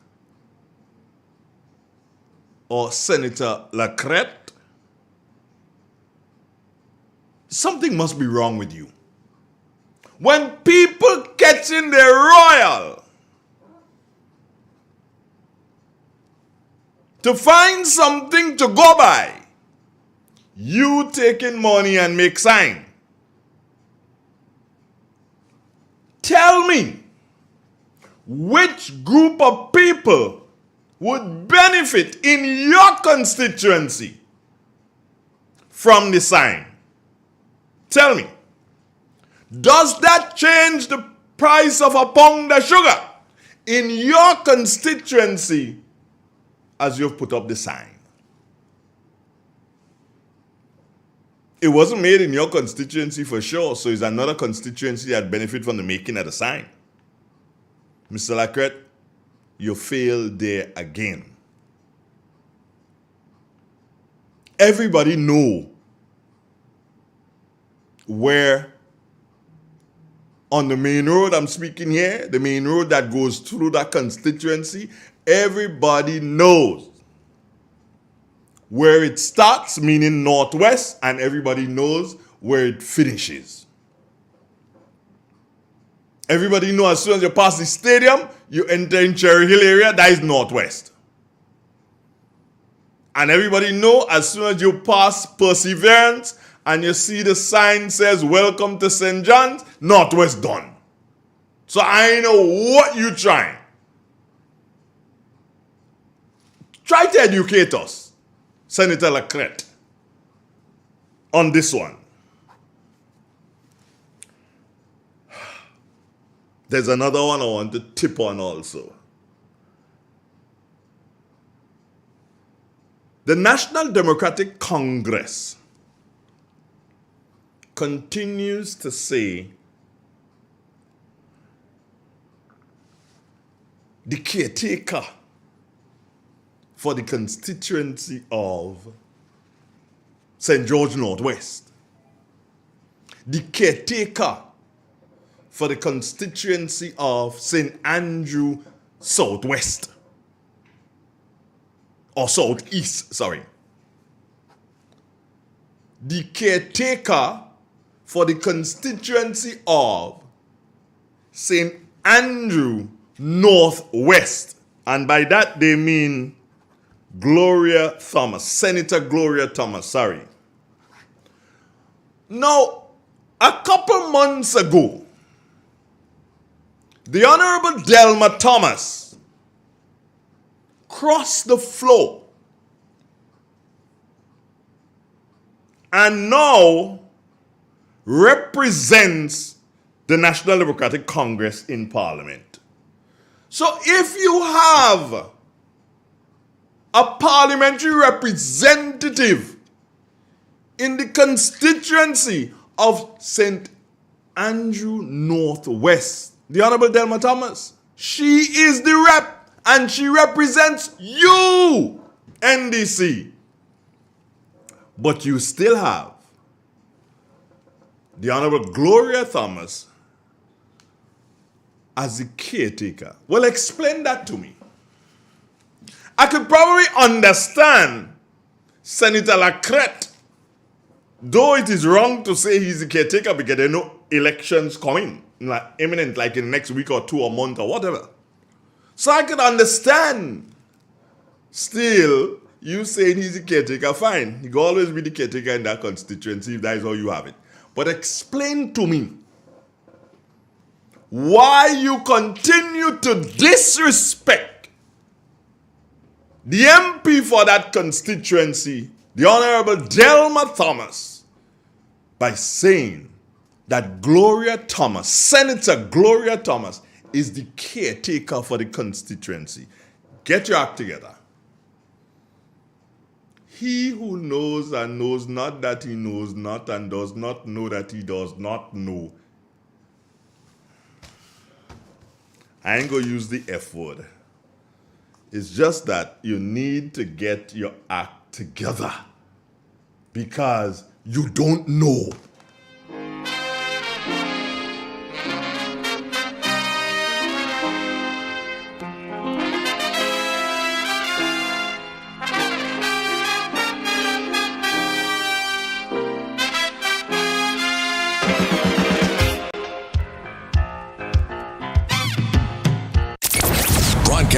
or Senator Lacrette, something must be wrong with you. When people catch in their royal to find something to go by, you taking money and make sign. Tell me, which group of people would benefit in your constituency from the sign? Tell me. Does that change the price of a pound of sugar in your constituency as you've put up the sign? It wasn't made in your constituency for sure, so it's another constituency that benefit from the making of the sign. Mr. Lacrette, you failed there again. Everybody know where on the main road I'm speaking here, the main road that goes through that constituency, everybody knows where it starts, meaning northwest, and everybody knows where it finishes. Everybody knows as soon as you pass the stadium, you enter in Cherry Hill area, that is northwest. And everybody knows as soon as you pass Perseverance and you see the sign says welcome to St. John's, northwest done. So I know what you trying. Try to educate us, Senator Lacrette, on this one. There's another one I want to tip on also. The National Democratic Congress continues to say the caretaker for the constituency of St. George Northwest, the caretaker for the constituency of St. Andrew Southwest, or Southeast, sorry. The caretaker for the constituency of St. Andrew Northwest. And by that they mean Gloria Thomas, Senator Gloria Thomas, sorry. Now, a couple months ago, the Honorable Delma Thomas crossed the floor and now represents the National Democratic Congress in Parliament. So if you have a parliamentary representative in the constituency of St. Andrew Northwest, the Honorable Delma Thomas, she is the rep and she represents you, NDC. But you still have the Honorable Gloria Thomas as the caretaker. Well, explain that to me. I could probably understand Senator Lacrette, though it is wrong to say he's the caretaker because there are no elections coming, like imminent, like in the next week or two or month or whatever. So I could understand still you saying he's the caretaker, fine. He can always be the caretaker in that constituency if that is how you have it. But explain to me why you continue to disrespect the MP for that constituency, the Honorable Delma Thomas, by saying that Gloria Thomas, Senator Gloria Thomas, is the caretaker for the constituency. Get your act together. He who knows and knows not that he knows not and does not know that he does not know. I ain't gonna use the F word. It's just that you need to get your act together because you don't know.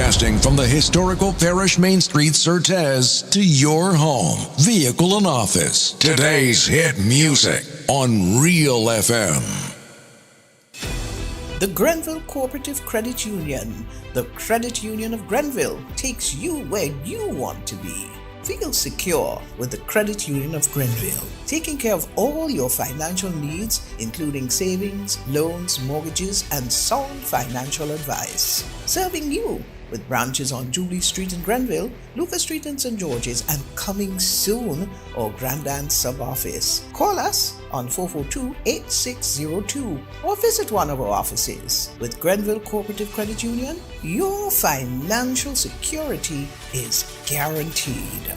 Broadcasting from the historical Parish Main Street, Surtez, to your home, vehicle, and office. Today's hit music on Real FM. The Grenville Cooperative Credit Union, the credit union of Grenville, takes you where you want to be. Feel secure with the Credit Union of Grenville, taking care of all your financial needs, including savings, loans, mortgages, and sound financial advice. Serving you with branches on Jubilee Street in Grenville, Lucas Street in St. George's, and coming soon, our Grandstand sub-office. Call us on 442-8602 or visit one of our offices. With Grenville Cooperative Credit Union, your financial security is guaranteed.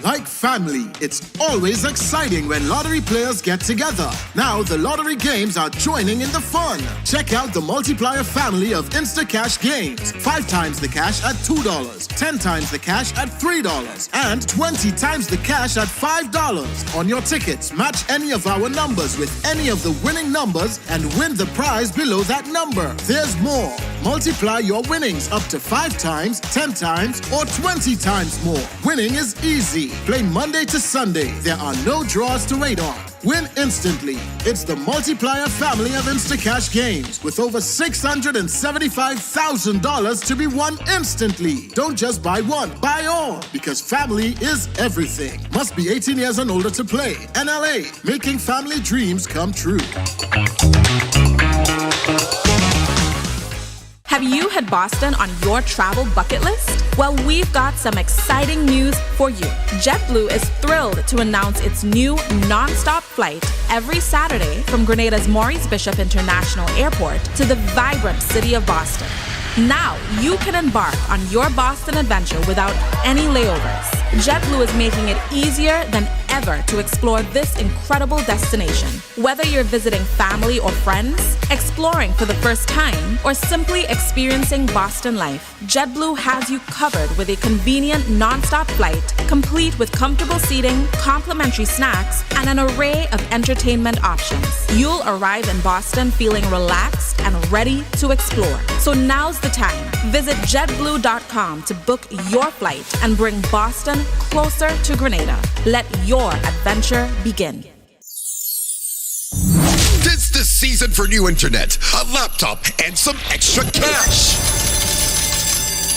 Like family, it's always exciting when lottery players get together. Now the lottery games are joining in the fun. Check out the multiplier family of Instacash games. 5 times the cash at $2, 10 times the cash at $3, and 20 times the cash at $5. On your tickets, match any of our numbers with any of the winning numbers and win the prize below that number. There's more. Multiply your winnings up to 5 times, 10 times, or 20 times more. Winning is easy. Play Monday to Sunday. There are no draws to wait on. Win instantly. It's the multiplier family of Instacash games with over $675,000 to be won instantly. Don't just buy one, buy all, because family is everything. Must be 18 years and older to play. NLA, making family dreams come true. Have you hit Boston on your travel bucket list? Well, we've got some exciting news for you. JetBlue is thrilled to announce its new non-stop flight every Saturday from Grenada's Maurice Bishop International Airport to the vibrant city of Boston. Now you can embark on your Boston adventure without any layovers. JetBlue is making it easier than ever to explore this incredible destination. Whether you're visiting family or friends, exploring for the first time, or simply experiencing Boston life, JetBlue has you covered with a convenient non-stop flight, complete with comfortable seating, complimentary snacks, and an array of entertainment options. You'll arrive in Boston feeling relaxed and ready to explore. So now's the time. Visit JetBlue.com to book your flight and bring Boston closer to Grenada. Let your adventure begin. Tis the season for new internet, a laptop, and some extra cash.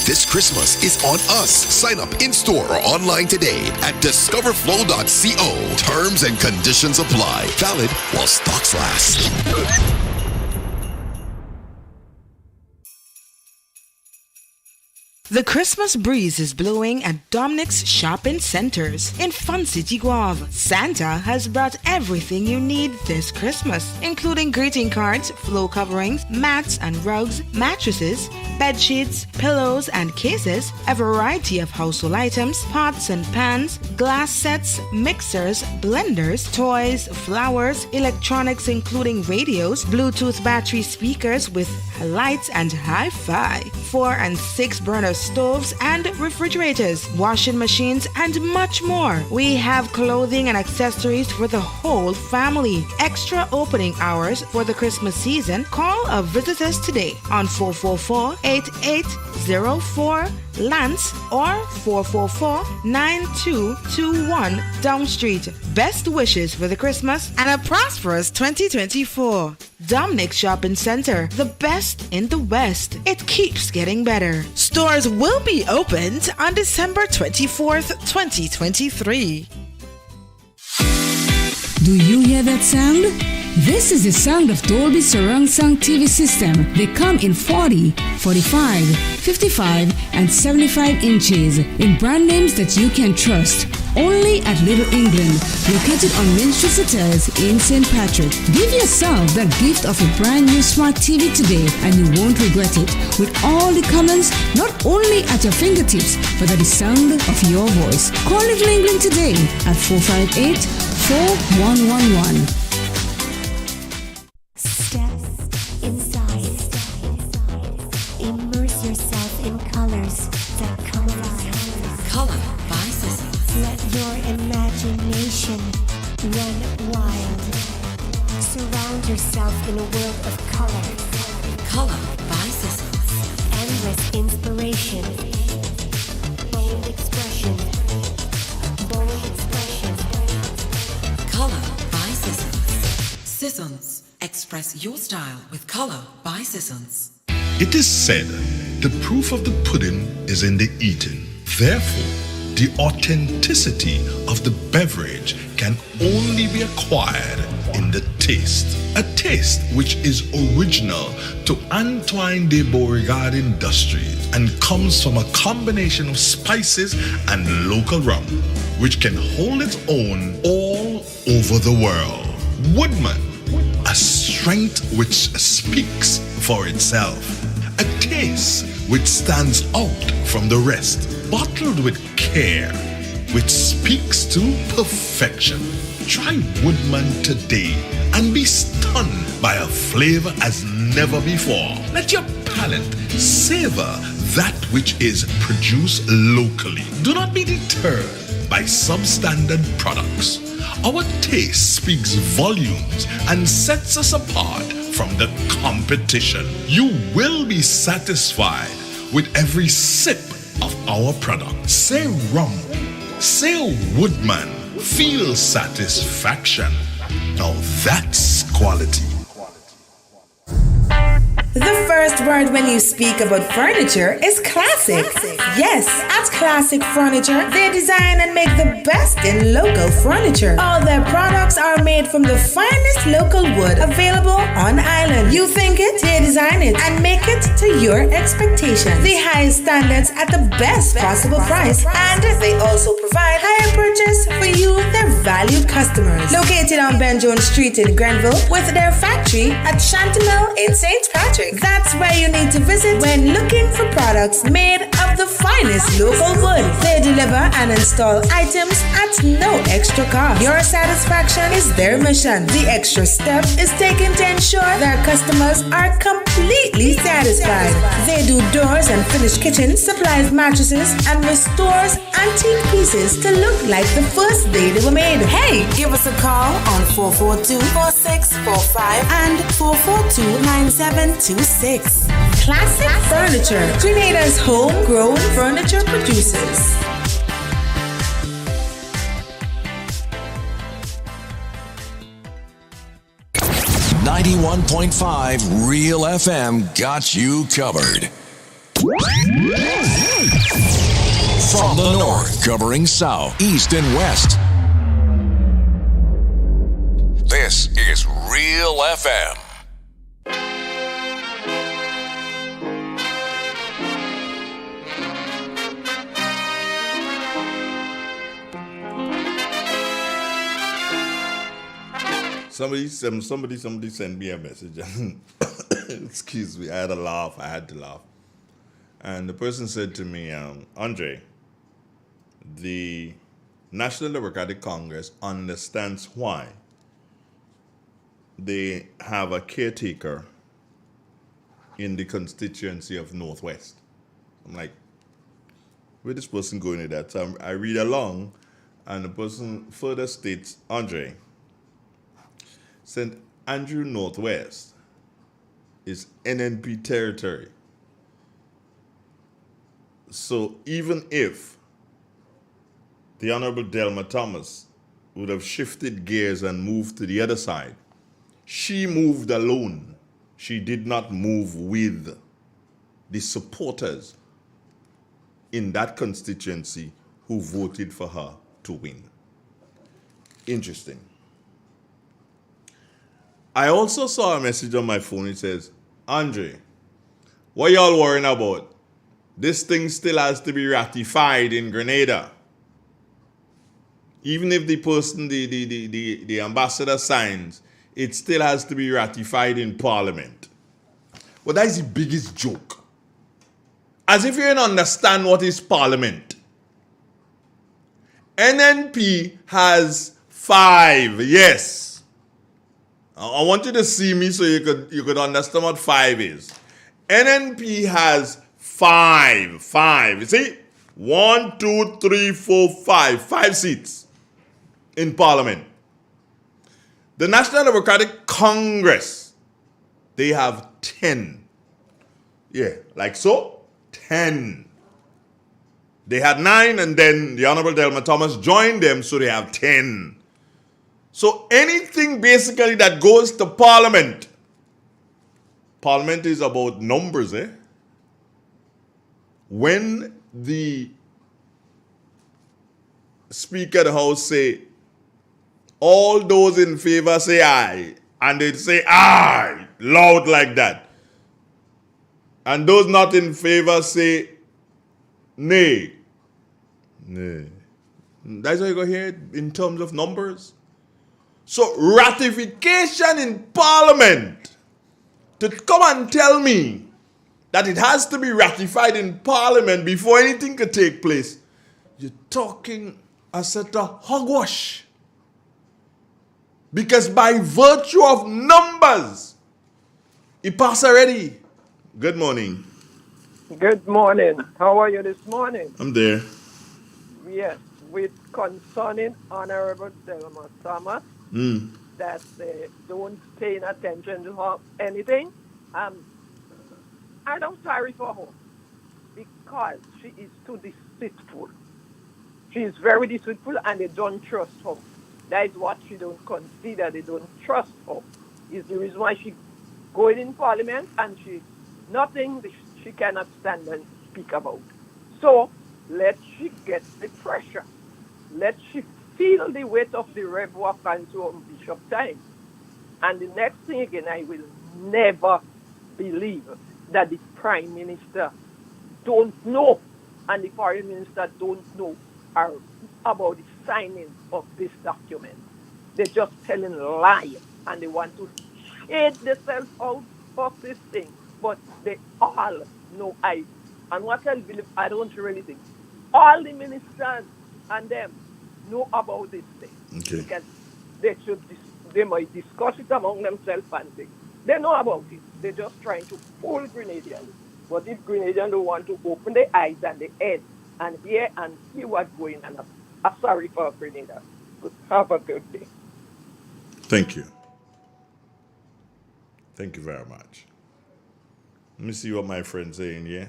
This Christmas is on us. Sign up in-store or online today at discoverflow.co. Terms and conditions apply. Valid while stocks last. The Christmas breeze is blowing at Dominic's Shopping Centers in Fun City, Guave. Santa has brought everything you need this Christmas, including greeting cards, floor coverings, mats and rugs, mattresses, bed sheets, pillows and cases, a variety of household items, pots and pans, glass sets, mixers, blenders, toys, flowers, electronics including radios, Bluetooth battery speakers with lights and hi-fi, 4 and 6 burner stoves and refrigerators, washing machines, and much more. We have clothing and accessories for the whole family. Extra opening hours for the Christmas season. Call or visit us today on 444-8804 Lance or 444-9221 Down Street. Best wishes for the Christmas and a prosperous 2024. Dominic Shopping Center, the best in the West. It keeps getting better. Stores will be opened on December 24th, 2023. Do you hear that sound? This is the sound of Dolby Surround Sound TV system. They come in 40, 45, 55, and 75 inches in brand names that you can trust. Only at Little England, located on Main Street Hotels in St. Patrick. Give yourself the gift of a brand new smart TV today and you won't regret it. With all the colors not only at your fingertips, but at the sound of your voice. Call Little England today at 458-4111. Step inside. Immerse yourself in colors that come alive. Color by Sissy. Let your imagination run wild. Surround yourself in a world of color. Color by Sissy. Endless inspiration. Bold expression. Bold expression. Color by Sissy. Sissons. Express your style with Color by Sissons. It is said, the proof of the pudding is in the eating. Therefore, the authenticity of the beverage can only be acquired in the taste. A taste which is original to Antoine de Beauregard Industries and comes from a combination of spices and local rum, which can hold its own all over the world. Woodman, a strength which speaks for itself. A taste which stands out from the rest. Bottled with care, which speaks to perfection. Try Woodman today and be stunned by a flavor as never before. Let your palate savor that which is produced locally. Do not be deterred by substandard products. Our taste speaks volumes and sets us apart from the competition. You will be satisfied with every sip of our product. Say rum, say Woodman, feel satisfaction. Now that's quality. The first word when you speak about furniture is classic. Yes, at Classic Furniture, they design and make the best in local furniture. All their products are made from the finest local wood available on island. You think it, they design it and make it to your expectations. The highest standards at the best possible price, and they also provide higher purchase for you, their valued customers. Located on Ben Jones Street in Grenville, with their factory at Chantemelle in St. Patrick. That's where you need to visit when looking for products made of the finest local wood. They deliver and install items at no extra cost. Your satisfaction is their mission. The extra step is taken to ensure their customers are completely satisfied. They do doors and finished kitchens, supplies mattresses, and restores antique pieces to look like the first day they were made. Hey, give us a call on 442-4645 and 442-9726. Classic Furniture, Grenada's homegrown furniture producers. .5 Real FM got you covered. From the north, covering south, east, and west. This is Real FM. Somebody sent me a message. Excuse me, I had to laugh. And the person said to me, Andre, the National Democratic Congress understands why they have a caretaker in the constituency of Northwest. I'm like, where this person going with that? So I read along, and the person further states, Andre, St. Andrew Northwest is NNP territory. So even if the Honorable Delma Thomas would have shifted gears and moved to the other side, she moved alone. She did not move with the supporters in that constituency who voted for her to win. Interesting. I also saw a message on my phone. It says, Andre, what y'all worrying about? This thing still has to be ratified in Grenada. Even if the person, the ambassador signs, it still has to be ratified in Parliament. Well, that is the biggest joke. As if you don't understand what is Parliament. NNP has 5, yes. I want you to see me so you could understand what 5 is. NNP has 5. You see? 1, 2, 3, 4, 5. 5 seats in Parliament. The National Democratic Congress, they have 10. Yeah, like so. 10. They had 9, and then the Honorable Delma Thomas joined them, so they have 10. So anything basically that goes to Parliament, Parliament is about numbers, When the Speaker of the House say, all those in favor say aye. And they say aye, loud like that. And those not in favor say nay. Nay. That's how you go here in terms of numbers. So ratification in Parliament, to come and tell me that it has to be ratified in Parliament before anything can take place, you're talking a set of hogwash. Because by virtue of numbers, it passed already. Good morning. Good morning. How are you this morning? I'm there. Yes, with concerning Honorable Delma Thomas that they don't pay attention to her, anything. I don't sorry for her because she is too deceitful. She is very deceitful and they don't trust her. That is what she don't consider. They don't trust her. Is the reason why she going in Parliament and she nothing she cannot stand and speak about. So let she get the pressure. Let she feel the weight of the Rev Wakanto on Bishop time. And the next thing again, I will never believe that the Prime Minister don't know and the Foreign Minister don't know about the signing of this document. They're just telling lies and they want to shade themselves out of this thing. But they all know and what I believe, I don't really think all the ministers and them know about this thing. Okay. Because they might discuss it among themselves and things. They know about it. They're just trying to fool Grenadians. But if Grenadians don't want to open their eyes and their head and hear and see what's going on, I'm sorry for Grenada. Have a good day. Thank you. Thank you very much. Let me see what my friend's saying, yeah?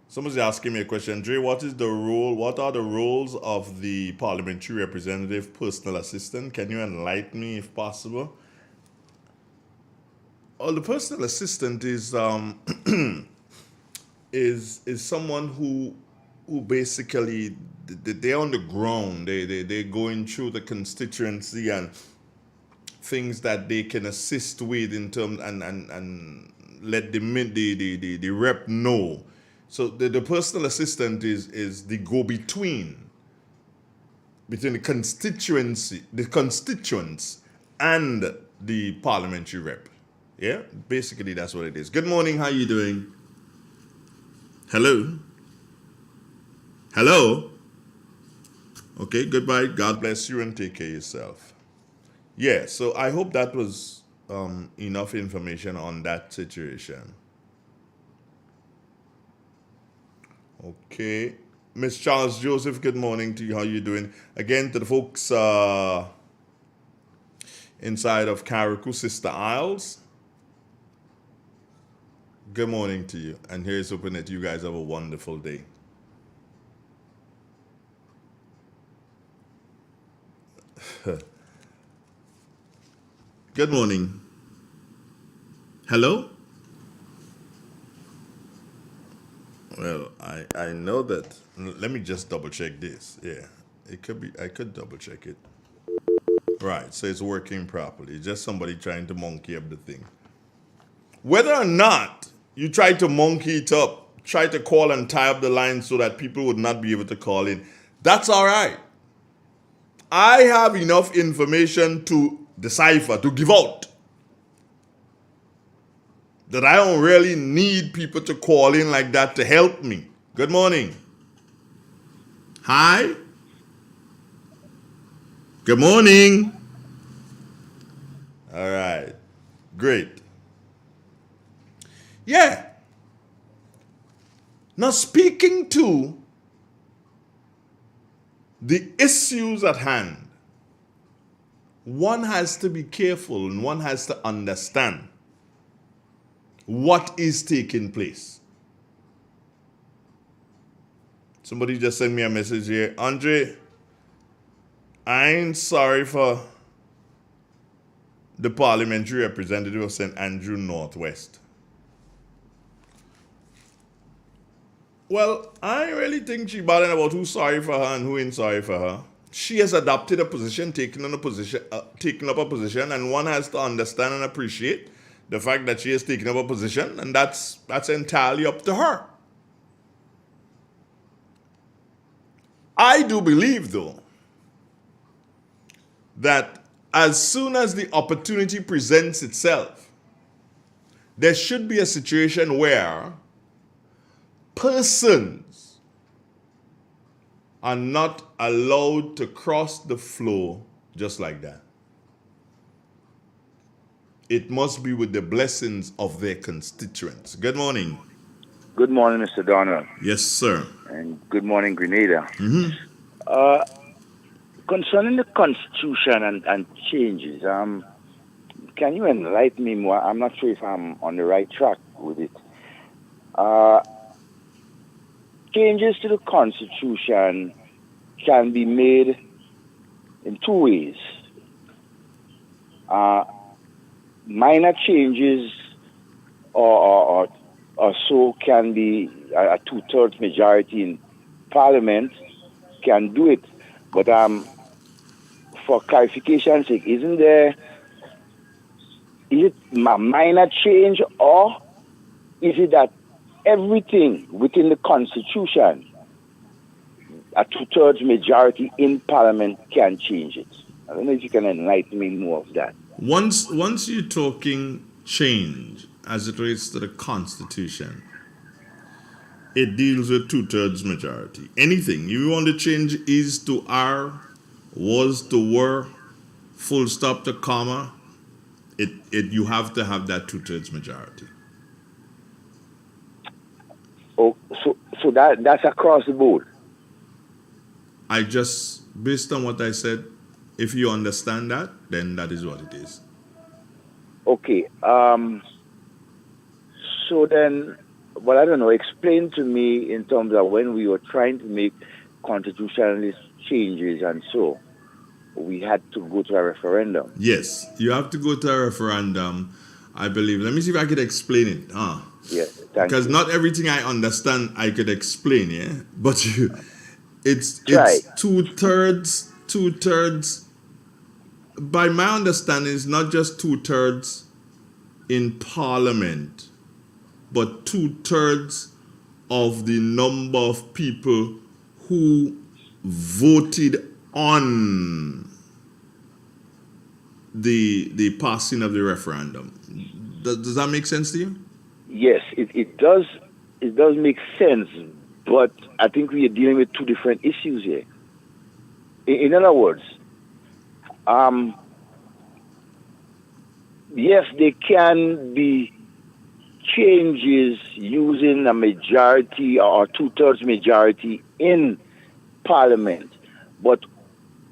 Someone's asking me a question. Dre, what are the roles of the parliamentary representative personal assistant? Can you enlighten me if possible? Well, the personal assistant is is someone who basically they're on the ground. They're going through the constituency and things that they can assist with in terms and let the rep know. So the personal assistant is the go-between between the constituents and the parliamentary rep. Yeah, basically that's what it is. Good morning, how you doing? Hello? Hello? Okay, goodbye. God bless you and take care of yourself. Yeah, so I hope that was enough information on that situation. Okay. Miss Charles Joseph, good morning to you. How you doing? Again, to the folks inside of Carriacou, Sister Isles, good morning to you. And here's hoping that you guys have a wonderful day. Good morning. Hello? Well, I know that. Let me just double check this. Yeah, it could be. I could double check it. Right, so it's working properly. Just somebody trying to monkey up the thing. Whether or not you try to monkey it up, try to call and tie up the line so that people would not be able to call in, that's all right. I have enough information to decipher, to give out, that I don't really need people to call in like that to help me. Good morning. Hi. Good morning. All right. Great. Yeah. Now, speaking to the issues at hand, one has to be careful and one has to understand what is taking place. Somebody just sent me a message here. Andre, I ain't sorry for the parliamentary representative of St. Andrew Northwest. Well, I really think she bothering about who's sorry for her and who ain't sorry for her. She has adopted a position, taken up a position, and one has to understand and appreciate the fact that she has taken up a position, and that's entirely up to her. I do believe, though, that as soon as the opportunity presents itself, there should be a situation where persons are not allowed to cross the floor just like that. It must be with the blessings of their constituents. Good morning. Good morning, Mr. Donald. Yes, sir. And good morning, Grenada. Mm-hmm. Concerning the Constitution and changes, can you enlighten me more? I'm not sure if I'm on the right track with it. Changes to the Constitution can be made in two ways. Minor changes or so can be a two-thirds majority in Parliament can do it. But for clarification's sake, is it a minor change, or is it that everything within the Constitution, a two-thirds majority in Parliament can change it? I don't know if you can enlighten me more of that. Once you're talking change as it relates to the Constitution, it deals with two-thirds majority. Anything you want to change is to are, was to were, full stop to comma, you have to have that two-thirds majority. Oh, so that's across the board. I just, based on what I said, if you understand that, then that is what it is. Okay. So then, well, I don't know. Explain to me in terms of when we were trying to make constitutionalist changes and so, we had to go to a referendum. Yes, you have to go to a referendum, I believe. Let me see if I could explain it. Yes, because not everything I understand I could explain, yeah? But it's two-thirds. By my understanding, it's not just two-thirds in Parliament, but two-thirds of the number of people who voted on the passing of the referendum. Does that make sense to you? Yes, it does. It does make sense, but I think we are dealing with two different issues here. In other words, yes, there can be changes using a majority or two-thirds majority in Parliament, but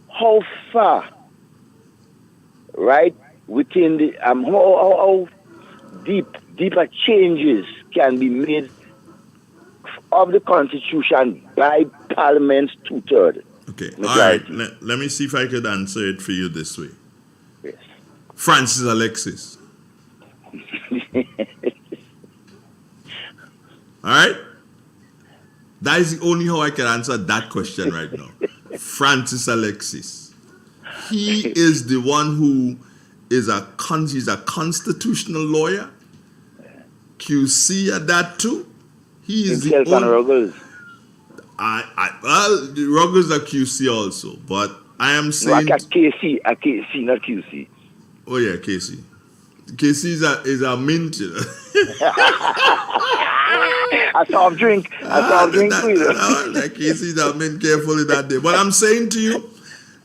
how far, right, within the how deeper changes can be made of the Constitution by Parliament's two-thirds majority? All right. Let me see if I could answer it for you this way. Yes. Francis Alexis. All right? That is the only how I can answer that question right now. Francis Alexis. He is the one who is he's a constitutional lawyer. QC at that too. He is the only. Ruggles. Well, the Ruggles are QC also, but I am saying. No, KC, not QC. Oh yeah, KC. KC is a mint. I saw him drink. KC is a mint. Carefully that day. But I'm saying to you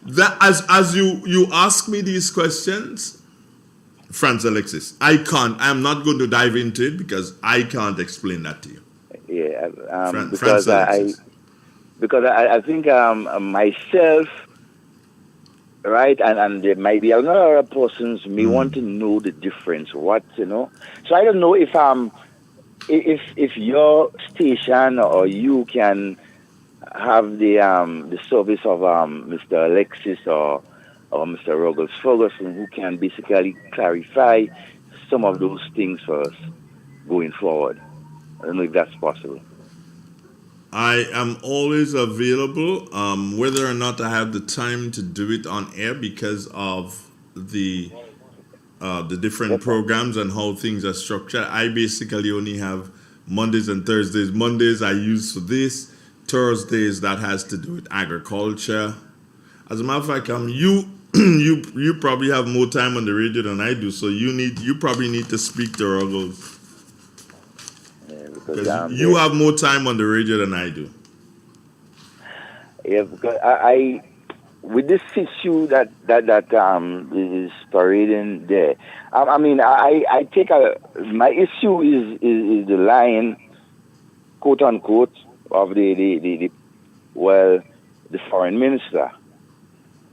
that as you ask me these questions, Franz Alexis, I'm not going to dive into it because I can't explain that to you. Yeah, because I think myself, right, and there might be other persons may want to know the difference. So I don't know if your station or you can have the service of Mr. Alexis or Mr. Ruggles Ferguson, who can basically clarify some of those things for us going forward. I don't know if that's possible. I am always available, whether or not I have the time to do it on air because of the different programs and how things are structured. I basically only have Mondays and Thursdays. Mondays I use for this. Thursdays that has to do with agriculture. As a matter of fact, you probably have more time on the radio than I do, so you probably need to speak to Ruggles. Because you have more time on the radio than I do. Yeah, because I with this issue that is parading there. I mean, I take my issue is the line, quote unquote, of the foreign minister,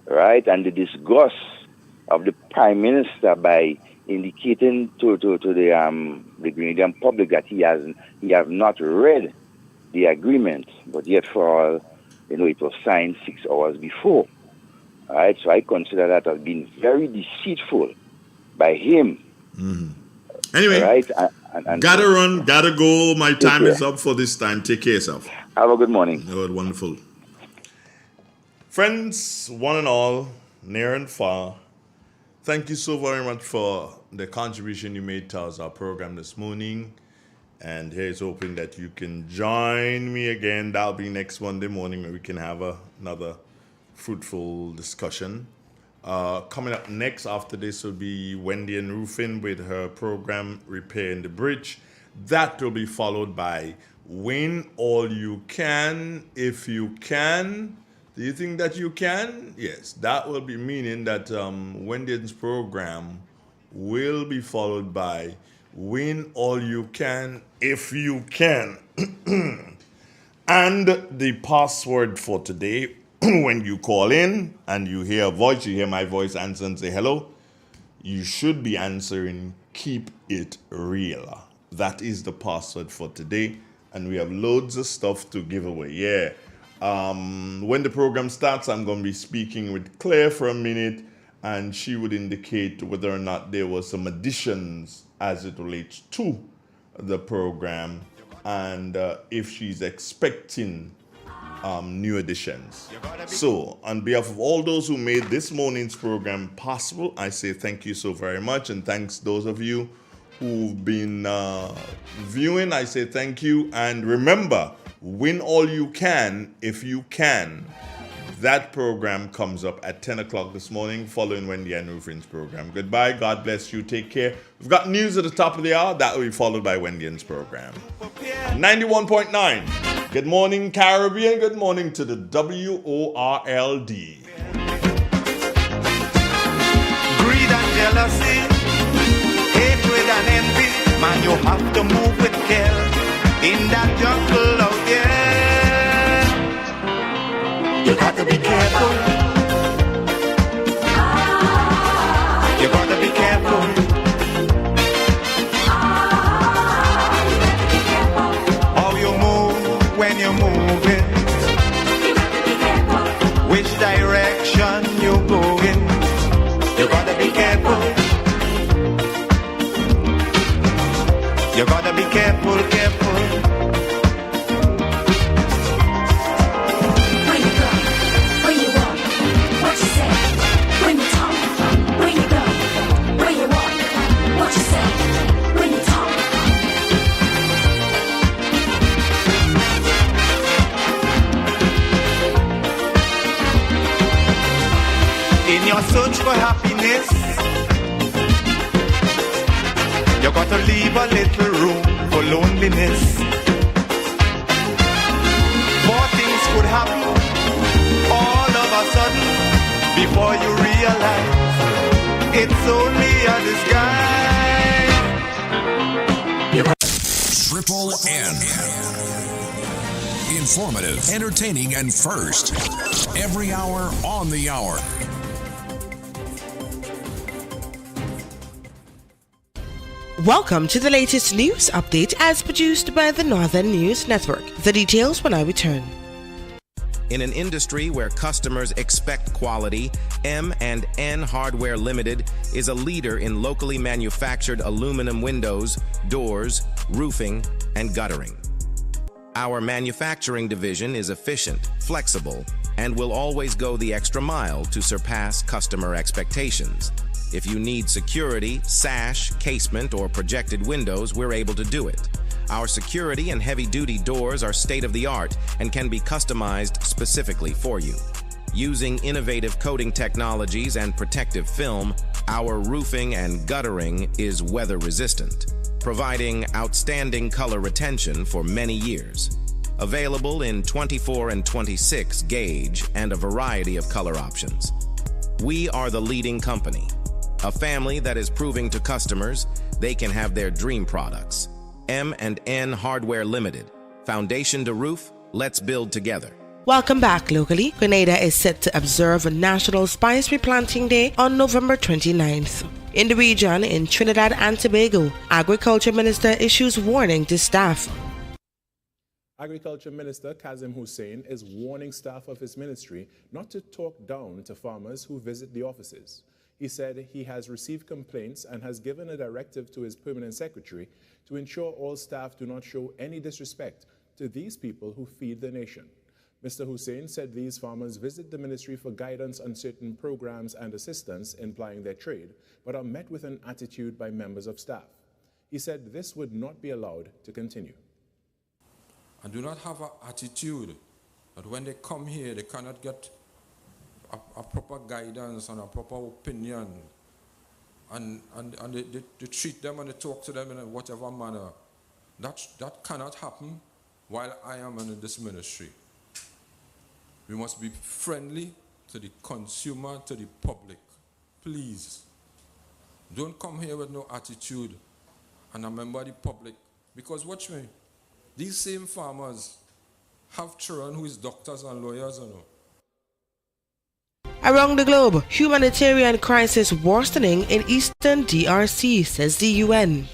right, and the disgust of the prime minister by indicating to the Grenadian public that he have not read the agreement, but yet for all, it was signed 6 hours before. All right, so I consider that as being very deceitful by him. Mm-hmm. Anyway, right, and gotta run, gotta go. My time is up for this time. Take care of yourself. Have a good morning. Wonderful. Friends, one and all, near and far, thank you so very much for the contribution you made towards our program this morning. And here's hoping that you can join me again. That'll be next Monday morning where we can have another fruitful discussion. Coming up next after this will be Wendy and Roofing with her program Repairing the Bridge. That will be followed by Win All You Can, If You Can. Do you think that you can? Yes, that will be meaning that Wendy's program will be followed by Win All You Can, If You Can. And the password for today, when you call in and you hear a voice, you hear my voice answer and say hello, you should be answering Keep It Real. That is the password for today. And we have loads of stuff to give away. Yeah. When the program starts, I'm going to be speaking with Claire for a minute, and she would indicate whether or not there was some additions as it relates to the program, and if she's expecting new additions. So, on behalf of all those who made this morning's program possible, I say thank you so very much, and thanks those of you who've been viewing. I say thank you, and remember, Win All You Can, If You Can. That program comes up at 10 o'clock this morning, following Wendy and Roofing's program. Goodbye, God bless you, take care. We've got news at the top of the hour, that will be followed by Wendy's program. 91.9. Good morning, Caribbean. Good morning to the WORLD. Greed and jealousy, hatred and envy, man, you have to move with care in that jungle out there. You got to be careful. You got to be careful. How you move when you're moving. Which direction you're going. You got to be careful. You got to be careful, careful. Your search for happiness, you got to leave a little room for loneliness. More things could happen all of a sudden before you realize it's only a disguise. Triple N. Informative, entertaining, and first. Every hour on the hour. Welcome to the latest news update as produced by the Northern News Network. The details when I return. In an industry where customers expect quality, M&N Hardware Limited is a leader in locally manufactured aluminum windows, doors, roofing, and guttering. Our manufacturing division is efficient, flexible, and will always go the extra mile to surpass customer expectations. If you need security, sash, casement, or projected windows, we're able to do it. Our security and heavy-duty doors are state-of-the-art and can be customized specifically for you. Using innovative coating technologies and protective film, our roofing and guttering is weather-resistant, providing outstanding color retention for many years. Available in 24 and 26 gauge and a variety of color options. We are the leading company, a family that is proving to customers they can have their dream products. M&N Hardware Limited. Foundation to roof, let's build together. Welcome back locally. Grenada is set to observe National Spice Replanting Day on November 29th. In the region, in Trinidad and Tobago, Agriculture Minister issues warning to staff. Agriculture Minister Kazim Hussein is warning staff of his ministry not to talk down to farmers who visit the offices. He said he has received complaints and has given a directive to his permanent secretary to ensure all staff do not show any disrespect to these people who feed the nation. Mr. Hussein said these farmers visit the ministry for guidance on certain programs and assistance in plying their trade, but are met with an attitude by members of staff. He said this would not be allowed to continue. And do not have an attitude that when they come here, they cannot get a proper guidance and a proper opinion. And they treat them and they talk to them in whatever manner. That cannot happen while I am in this ministry. We must be friendly to the consumer, to the public. Please. Don't come here with no attitude and a member of the public. Because watch me. These same farmers have children who is doctors and lawyers, you know. Around the globe, humanitarian crisis worsening in eastern DRC, says the UN.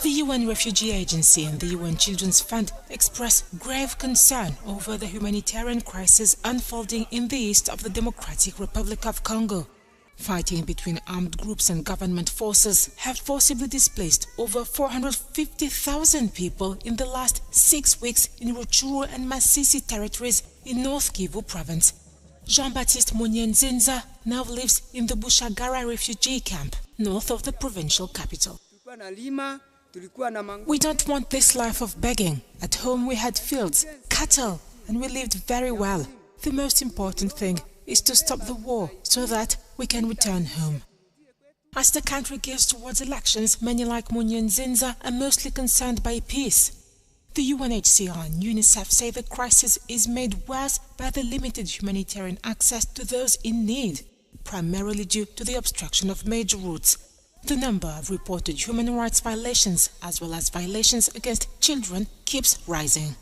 The UN Refugee Agency and the UN Children's Fund expressed grave concern over the humanitarian crisis unfolding in the east of the Democratic Republic of Congo. Fighting between armed groups and government forces have forcibly displaced over 450,000 people in the last 6 weeks in Rutshuru and Masisi territories in North Kivu province. Jean-Baptiste Munyenzinza now lives in the Bushagara refugee camp, north of the provincial capital. We don't want this life of begging. At home we had fields, cattle, and we lived very well. The most important thing is to stop the war so that we can return home. As the country gears towards elections, many like Munyenzinza are mostly concerned by peace. The UNHCR and UNICEF say the crisis is made worse by the limited humanitarian access to those in need, primarily due to the obstruction of major routes. The number of reported human rights violations, as well as violations against children, keeps rising.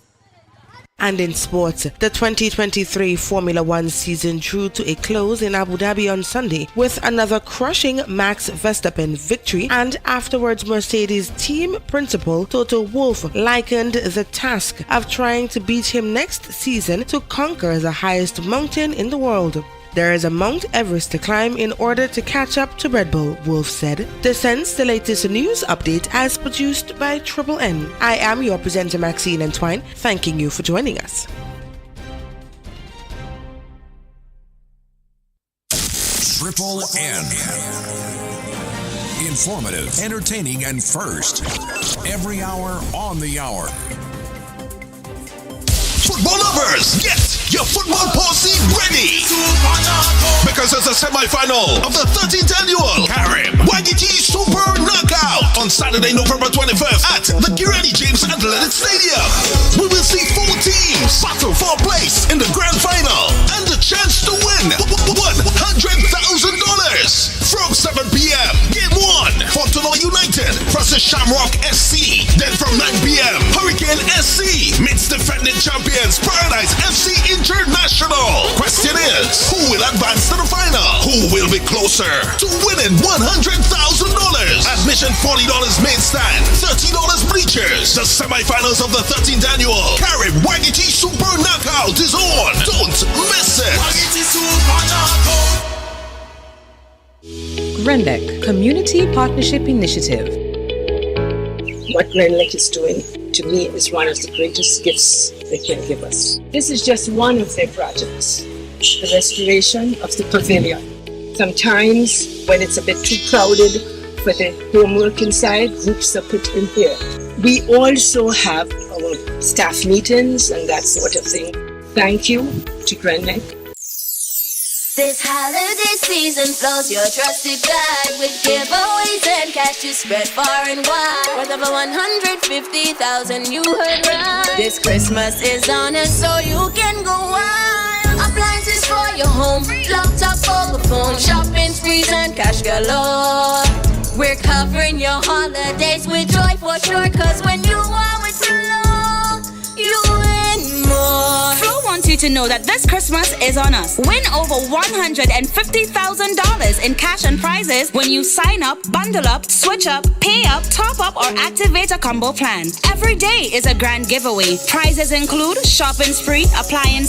And in sports, the 2023 Formula One season drew to a close in Abu Dhabi on Sunday with another crushing Max Verstappen victory, and afterwards Mercedes team principal Toto Wolff likened the task of trying to beat him next season to conquer the highest mountain in the world. There is a Mount Everest to climb in order to catch up to Red Bull, Wolff said. This ends the latest news update as produced by Triple N. I am your presenter Maxine Entwine, thanking you for joining us. Triple N. Informative, entertaining, and first. Every hour on the hour. Football lovers, get your football posse ready! Because it's a semi-final of the 13th annual Carib Wagiti Super Knockout on Saturday, November 25th at the Girani James Athletic Stadium. We will see 4 teams battle for a place in the grand final and the chance to win $100,000 from 7 p.m. Game 1, Fortuna United versus Shamrock SC. Then from 9 p.m., Hurricane SC meets defending champions Paradise FC International. Question is, who will advance to the final? Who will be closer to winning $100,000? Admission $40 main stand, $30 bleachers. The semifinals of the 13th annual Carib Wagiti Super Knockout is on. Don't miss it. Wagiti Super Knockout. Grendek Community Partnership Initiative. what Glenlake is doing, to me, is one of the greatest gifts they can give us. This is just one of their projects, the restoration of the pavilion. Sometimes when it's a bit too crowded for the homework inside, groups are put in here. We also have our staff meetings and that sort of thing. Thank you to Glenlake. This holiday season flows your trusted guide with giveaways and cash to spread far and wide. Worth over 150,000, you heard right. This Christmas is on us, so you can go wild. Appliances for your home, laptop, mobile phone, shopping sprees and cash galore. We're covering your holidays with joy for sure, cause when you are with Flow, you win more. Flo wants you to know that this Christmas is on us. Win over $150,000 in cash and prizes when you sign up, bundle up, switch up, pay up, top up, or activate a combo plan. Every day is a grand giveaway. Prizes include shopping spree, appliance